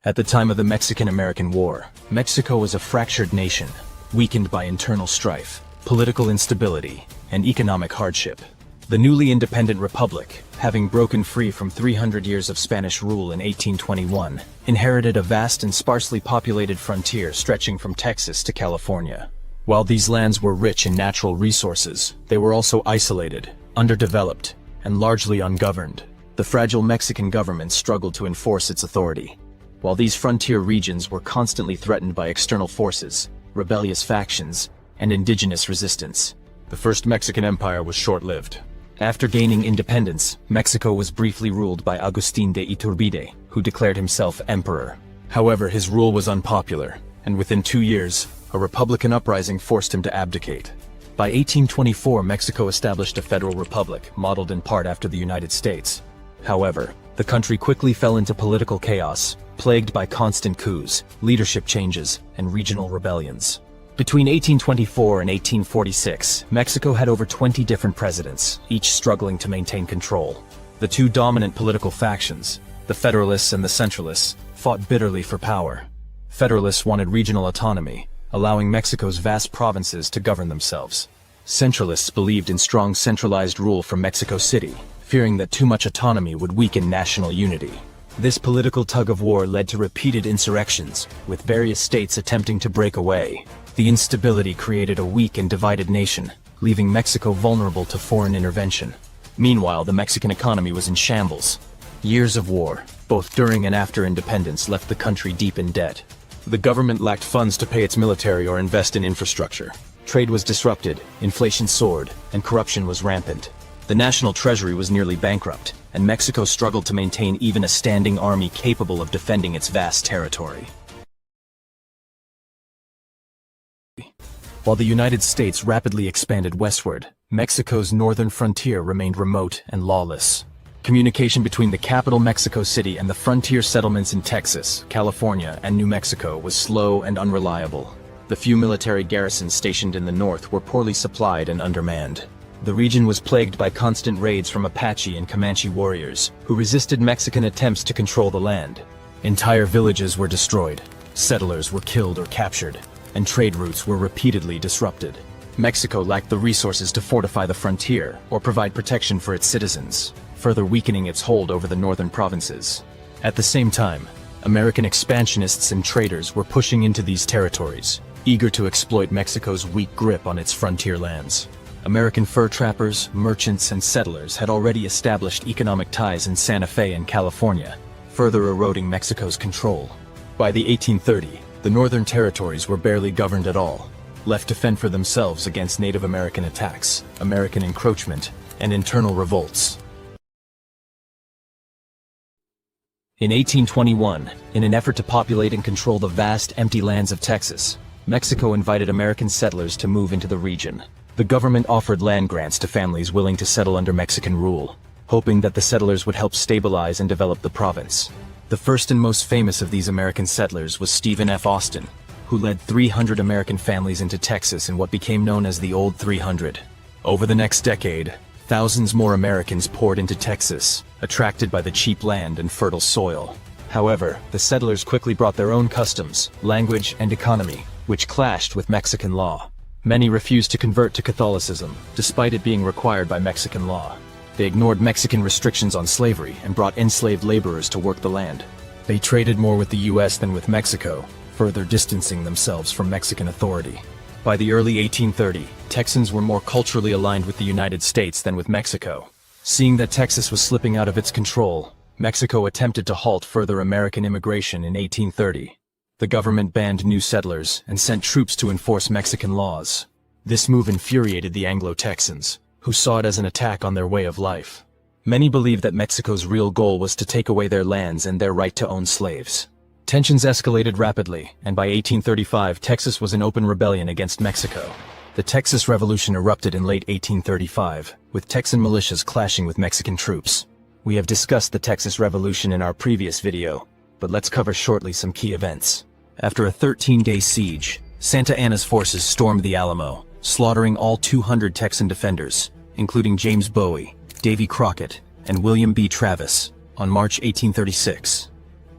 At the time of the Mexican-American War, Mexico was a fractured nation, weakened by internal strife, political instability, and economic hardship. The newly independent republic, having broken free from 300 years of Spanish rule in 1821, inherited a vast and sparsely populated frontier stretching from Texas to California. While these lands were rich in natural resources, they were also isolated, underdeveloped, and largely ungoverned. The fragile Mexican government struggled to enforce its authority. While these frontier regions were constantly threatened by external forces, rebellious factions, and indigenous resistance, the First Mexican Empire was short-lived. After gaining independence, Mexico was briefly ruled by Agustín de Iturbide, who declared himself emperor. However, his rule was unpopular, and within 2 years, a Republican uprising forced him to abdicate. By 1824, Mexico established a federal republic, modeled in part after the United States. However, the country quickly fell into political chaos, plagued by constant coups, leadership changes, and regional rebellions. Between 1824 and 1846, Mexico had over 20 different presidents, each struggling to maintain control. The two dominant political factions, the Federalists and the Centralists, fought bitterly for power. Federalists wanted regional autonomy, allowing Mexico's vast provinces to govern themselves. Centralists believed in strong centralized rule from Mexico City, fearing that too much autonomy would weaken national unity. This political tug-of-war led to repeated insurrections, with various states attempting to break away. The instability created a weak and divided nation, leaving Mexico vulnerable to foreign intervention. Meanwhile, the Mexican economy was in shambles. Years of war, both during and after independence, left the country deep in debt. The government lacked funds to pay its military or invest in infrastructure. Trade was disrupted, inflation soared, and corruption was rampant. The national treasury was nearly bankrupt, and Mexico struggled to maintain even a standing army capable of defending its vast territory. While the United States rapidly expanded westward, Mexico's northern frontier remained remote and lawless. Communication between the capital Mexico City and the frontier settlements in Texas, California, and New Mexico was slow and unreliable. The few military garrisons stationed in the north were poorly supplied and undermanned. The region was plagued by constant raids from Apache and Comanche warriors, who resisted Mexican attempts to control the land. Entire villages were destroyed, settlers were killed or captured, and trade routes were repeatedly disrupted. Mexico lacked the resources to fortify the frontier or provide protection for its citizens, further weakening its hold over the northern provinces. At the same time, American expansionists and traders were pushing into these territories, eager to exploit Mexico's weak grip on its frontier lands. American fur trappers, merchants, and settlers had already established economic ties in Santa Fe and California, further eroding Mexico's control. By the 1830s, the northern territories were barely governed at all, left to fend for themselves against Native American attacks, American encroachment, and internal revolts. In 1821, in an effort to populate and control the vast empty lands of Texas, Mexico invited American settlers to move into the region. The government offered land grants to families willing to settle under Mexican rule, hoping that the settlers would help stabilize and develop the province. The first and most famous of these American settlers was Stephen F. Austin, who led 300 American families into Texas in what became known as the Old 300. Over the next decade, thousands more Americans poured into Texas, attracted by the cheap land and fertile soil. However, the settlers quickly brought their own customs, language, and economy, which clashed with Mexican law. Many refused to convert to Catholicism, despite it being required by Mexican law. They ignored Mexican restrictions on slavery and brought enslaved laborers to work the land. They traded more with the U.S. than with Mexico, further distancing themselves from Mexican authority. By the early 1830s, Texans were more culturally aligned with the United States than with Mexico. Seeing that Texas was slipping out of its control, Mexico attempted to halt further American immigration in 1830. The government banned new settlers and sent troops to enforce Mexican laws. This move infuriated the Anglo-Texans, who saw it as an attack on their way of life. Many believed that Mexico's real goal was to take away their lands and their right to own slaves. Tensions escalated rapidly, and by 1835, Texas was in open rebellion against Mexico. The Texas Revolution erupted in late 1835, with Texan militias clashing with Mexican troops. We have discussed the Texas Revolution in our previous video, but let's cover shortly some key events. After a 13-day siege, Santa Anna's forces stormed the Alamo, slaughtering all 200 Texan defenders, including James Bowie, Davy Crockett, and William B. Travis, on March 1836.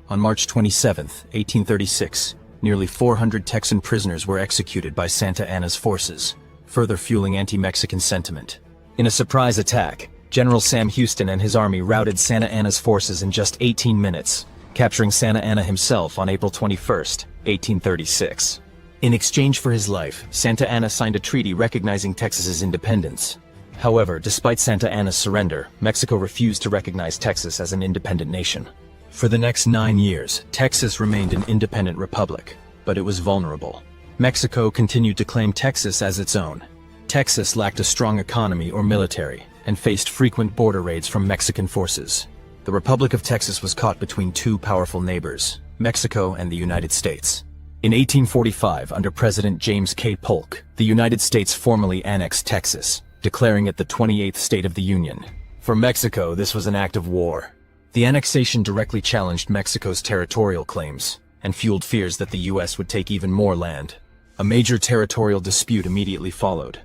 On March 27, 1836, nearly 400 Texan prisoners were executed by Santa Anna's forces, further fueling anti-Mexican sentiment. In a surprise attack, General Sam Houston and his army routed Santa Anna's forces in just 18 minutes, capturing Santa Anna himself on April 21, 1836. In exchange for his life, Santa Anna signed a treaty recognizing Texas's independence. However, despite Santa Anna's surrender, Mexico refused to recognize Texas as an independent nation. For the next 9 years, Texas remained an independent republic, but it was vulnerable. Mexico continued to claim Texas as its own. Texas lacked a strong economy or military, and faced frequent border raids from Mexican forces. The Republic of Texas was caught between two powerful neighbors, Mexico and the United States. In 1845, under President James K. Polk, the United States formally annexed Texas, declaring it the 28th state of the Union. For Mexico, this was an act of war. The annexation directly challenged Mexico's territorial claims, and fueled fears that the U.S. would take even more land. A major territorial dispute immediately followed.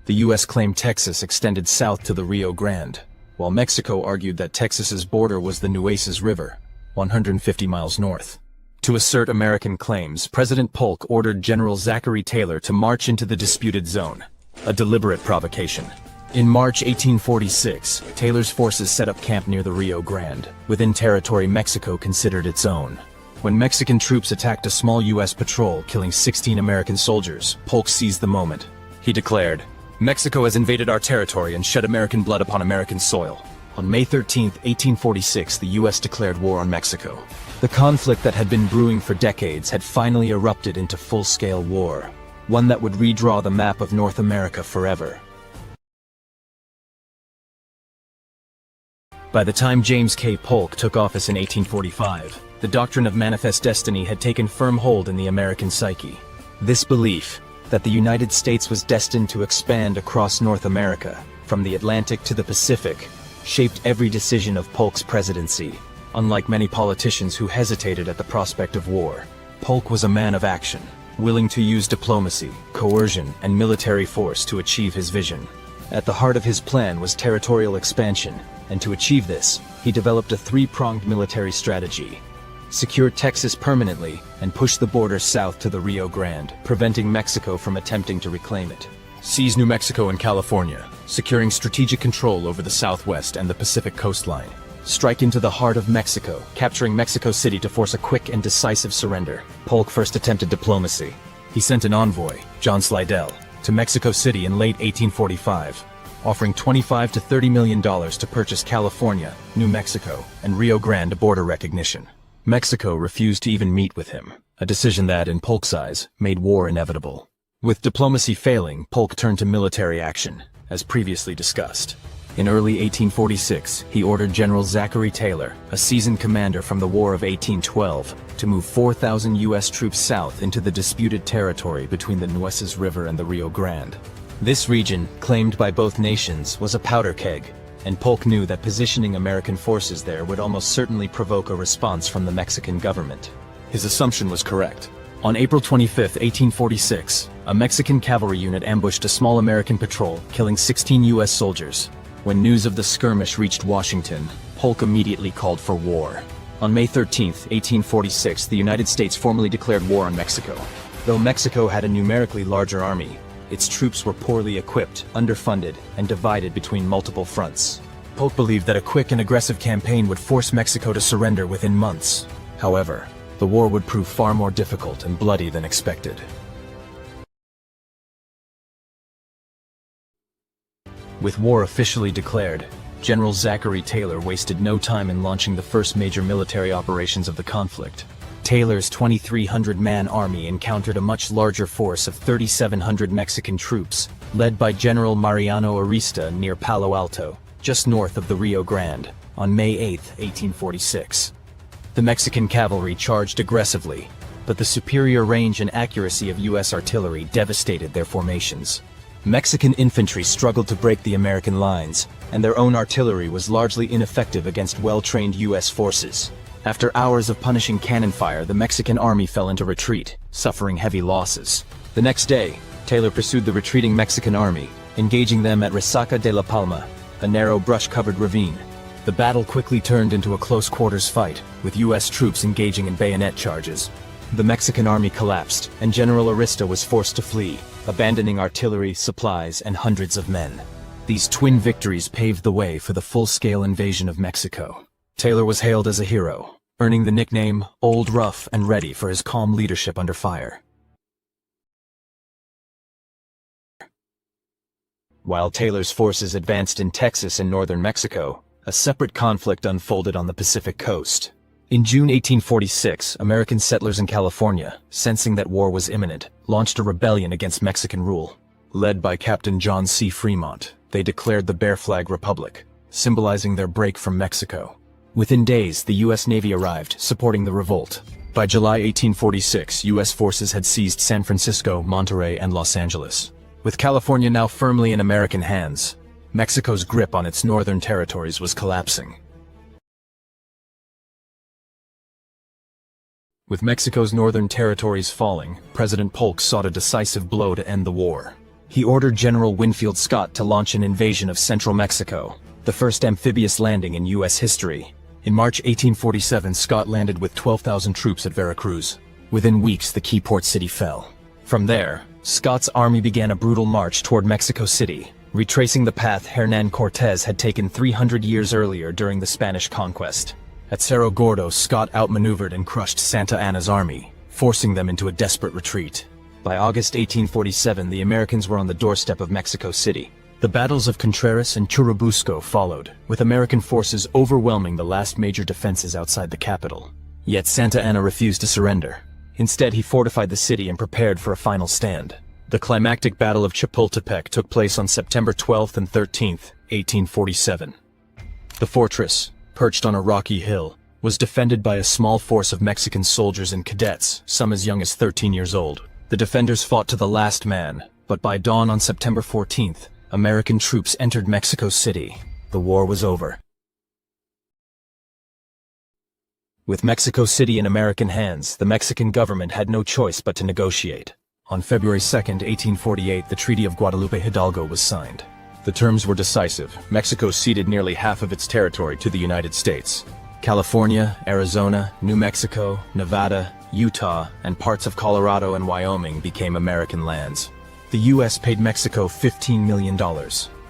The U.S. claimed Texas extended south to the Rio Grande, while Mexico argued that Texas's border was the Nueces River, 150 miles north. To assert American claims, President Polk ordered General Zachary Taylor to march into the disputed zone, a deliberate provocation. In March 1846, Taylor's forces set up camp near the Rio Grande, within territory Mexico considered its own. When Mexican troops attacked a small U.S. patrol, killing 16 American soldiers, Polk seized the moment. He declared, "Mexico has invaded our territory and shed American blood upon American soil." On May 13, 1846, the U.S. declared war on Mexico. The conflict that had been brewing for decades had finally erupted into full-scale war, one that would redraw the map of North America forever. By the time James K. Polk took office in 1845, the doctrine of manifest destiny had taken firm hold in the American psyche. This belief, that the United States was destined to expand across North America, from the Atlantic to the Pacific, shaped every decision of Polk's presidency. Unlike many politicians who hesitated at the prospect of war, Polk was a man of action, willing to use diplomacy, coercion, and military force to achieve his vision. At the heart of his plan was territorial expansion, and to achieve this, he developed a three-pronged military strategy. Secure Texas permanently, and push the border south to the Rio Grande, preventing Mexico from attempting to reclaim it. Seize New Mexico and California, securing strategic control over the southwest and the Pacific coastline. Strike into the heart of Mexico, capturing Mexico City to force a quick and decisive surrender. Polk first attempted diplomacy. He sent an envoy, John Slidell, to Mexico City in late 1845, offering $25 to $30 million to purchase California, New Mexico, and Rio Grande border recognition. Mexico refused to even meet with him, a decision that, in Polk's eyes, made war inevitable. With diplomacy failing, Polk turned to military action, as previously discussed. In early 1846, he ordered General Zachary Taylor, a seasoned commander from the War of 1812, to move 4,000 U.S. troops south into the disputed territory between the Nueces River and the Rio Grande. This region, claimed by both nations, was a powder keg, and Polk knew that positioning American forces there would almost certainly provoke a response from the Mexican government. His assumption was correct. On April 25, 1846, a Mexican cavalry unit ambushed a small American patrol, killing 16 U.S. soldiers. When news of the skirmish reached Washington, Polk immediately called for war. On May 13, 1846, the United States formally declared war on Mexico. Though Mexico had a numerically larger army, its troops were poorly equipped, underfunded, and divided between multiple fronts. Polk believed that a quick and aggressive campaign would force Mexico to surrender within months. However, the war would prove far more difficult and bloody than expected. With war officially declared, General Zachary Taylor wasted no time in launching the first major military operations of the conflict. Taylor's 2,300-man army encountered a much larger force of 3,700 Mexican troops, led by General Mariano Arista near Palo Alto, just north of the Rio Grande, on May 8, 1846. The Mexican cavalry charged aggressively, but the superior range and accuracy of U.S. artillery devastated their formations. Mexican infantry struggled to break the American lines, and their own artillery was largely ineffective against well-trained U.S. forces. After hours of punishing cannon fire, the Mexican army fell into retreat, suffering heavy losses. The next day, Taylor pursued the retreating Mexican army, engaging them at Resaca de la Palma, a narrow brush-covered ravine. The battle quickly turned into a close-quarters fight, with U.S. troops engaging in bayonet charges. The Mexican army collapsed, and General Arista was forced to flee, abandoning artillery, supplies, and hundreds of men. These twin victories paved the way for the full-scale invasion of Mexico. Taylor was hailed as a hero, earning the nickname Old Rough and Ready for his calm leadership under fire. While Taylor's forces advanced in Texas and northern Mexico, a separate conflict unfolded on the Pacific coast. In June 1846, American settlers in California, sensing that war was imminent, launched a rebellion against Mexican rule. Led by Captain John C. Fremont, they declared the Bear Flag Republic, symbolizing their break from Mexico. Within days, the U.S. Navy arrived, supporting the revolt. By July 1846, U.S. forces had seized San Francisco, Monterey, and Los Angeles. With California now firmly in American hands, Mexico's grip on its northern territories was collapsing. With Mexico's northern territories falling, President Polk sought a decisive blow to end the war. He ordered General Winfield Scott to launch an invasion of central Mexico, the first amphibious landing in U.S. history. In March 1847, Scott landed with 12,000 troops at Veracruz. Within weeks, the key port city fell. From there, Scott's army began a brutal march toward Mexico City, retracing the path Hernán Cortés had taken 300 years earlier during the Spanish conquest. At Cerro Gordo, Scott outmaneuvered and crushed Santa Anna's army, forcing them into a desperate retreat. By August 1847, the Americans were on the doorstep of Mexico City. The battles of Contreras and Churubusco followed, with American forces overwhelming the last major defenses outside the capital. Yet Santa Anna refused to surrender. Instead, he fortified the city and prepared for a final stand. The climactic Battle of Chapultepec took place on September 12th and 13th, 1847. The fortress, perched on a rocky hill, was defended by a small force of Mexican soldiers and cadets, some as young as 13 years old. The defenders fought to the last man, but by dawn on September 14th, American troops entered Mexico City. The war was over. With Mexico City in American hands, the Mexican government had no choice but to negotiate. On February 2, 1848, the Treaty of Guadalupe Hidalgo was signed. The terms were decisive. Mexico ceded nearly half of its territory to the United States. California, Arizona, New Mexico, Nevada, Utah, and parts of Colorado and Wyoming became American lands. The U.S. paid Mexico $15 million,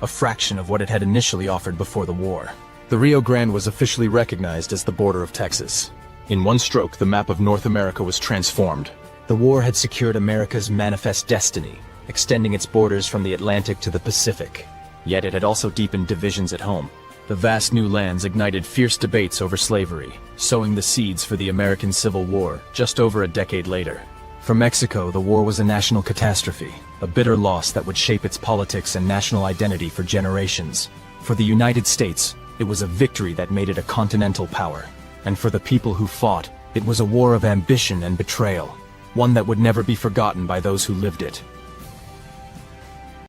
a fraction of what it had initially offered before the war. The Rio Grande was officially recognized as the border of Texas. In one stroke, the map of North America was transformed. The war had secured America's manifest destiny, extending its borders from the Atlantic to the Pacific. Yet it had also deepened divisions at home. The vast new lands ignited fierce debates over slavery, sowing the seeds for the American Civil War just over a decade later. For Mexico, the war was a national catastrophe, a bitter loss that would shape its politics and national identity for generations. For the United States, it was a victory that made it a continental power. And for the people who fought, it was a war of ambition and betrayal, one that would never be forgotten by those who lived it.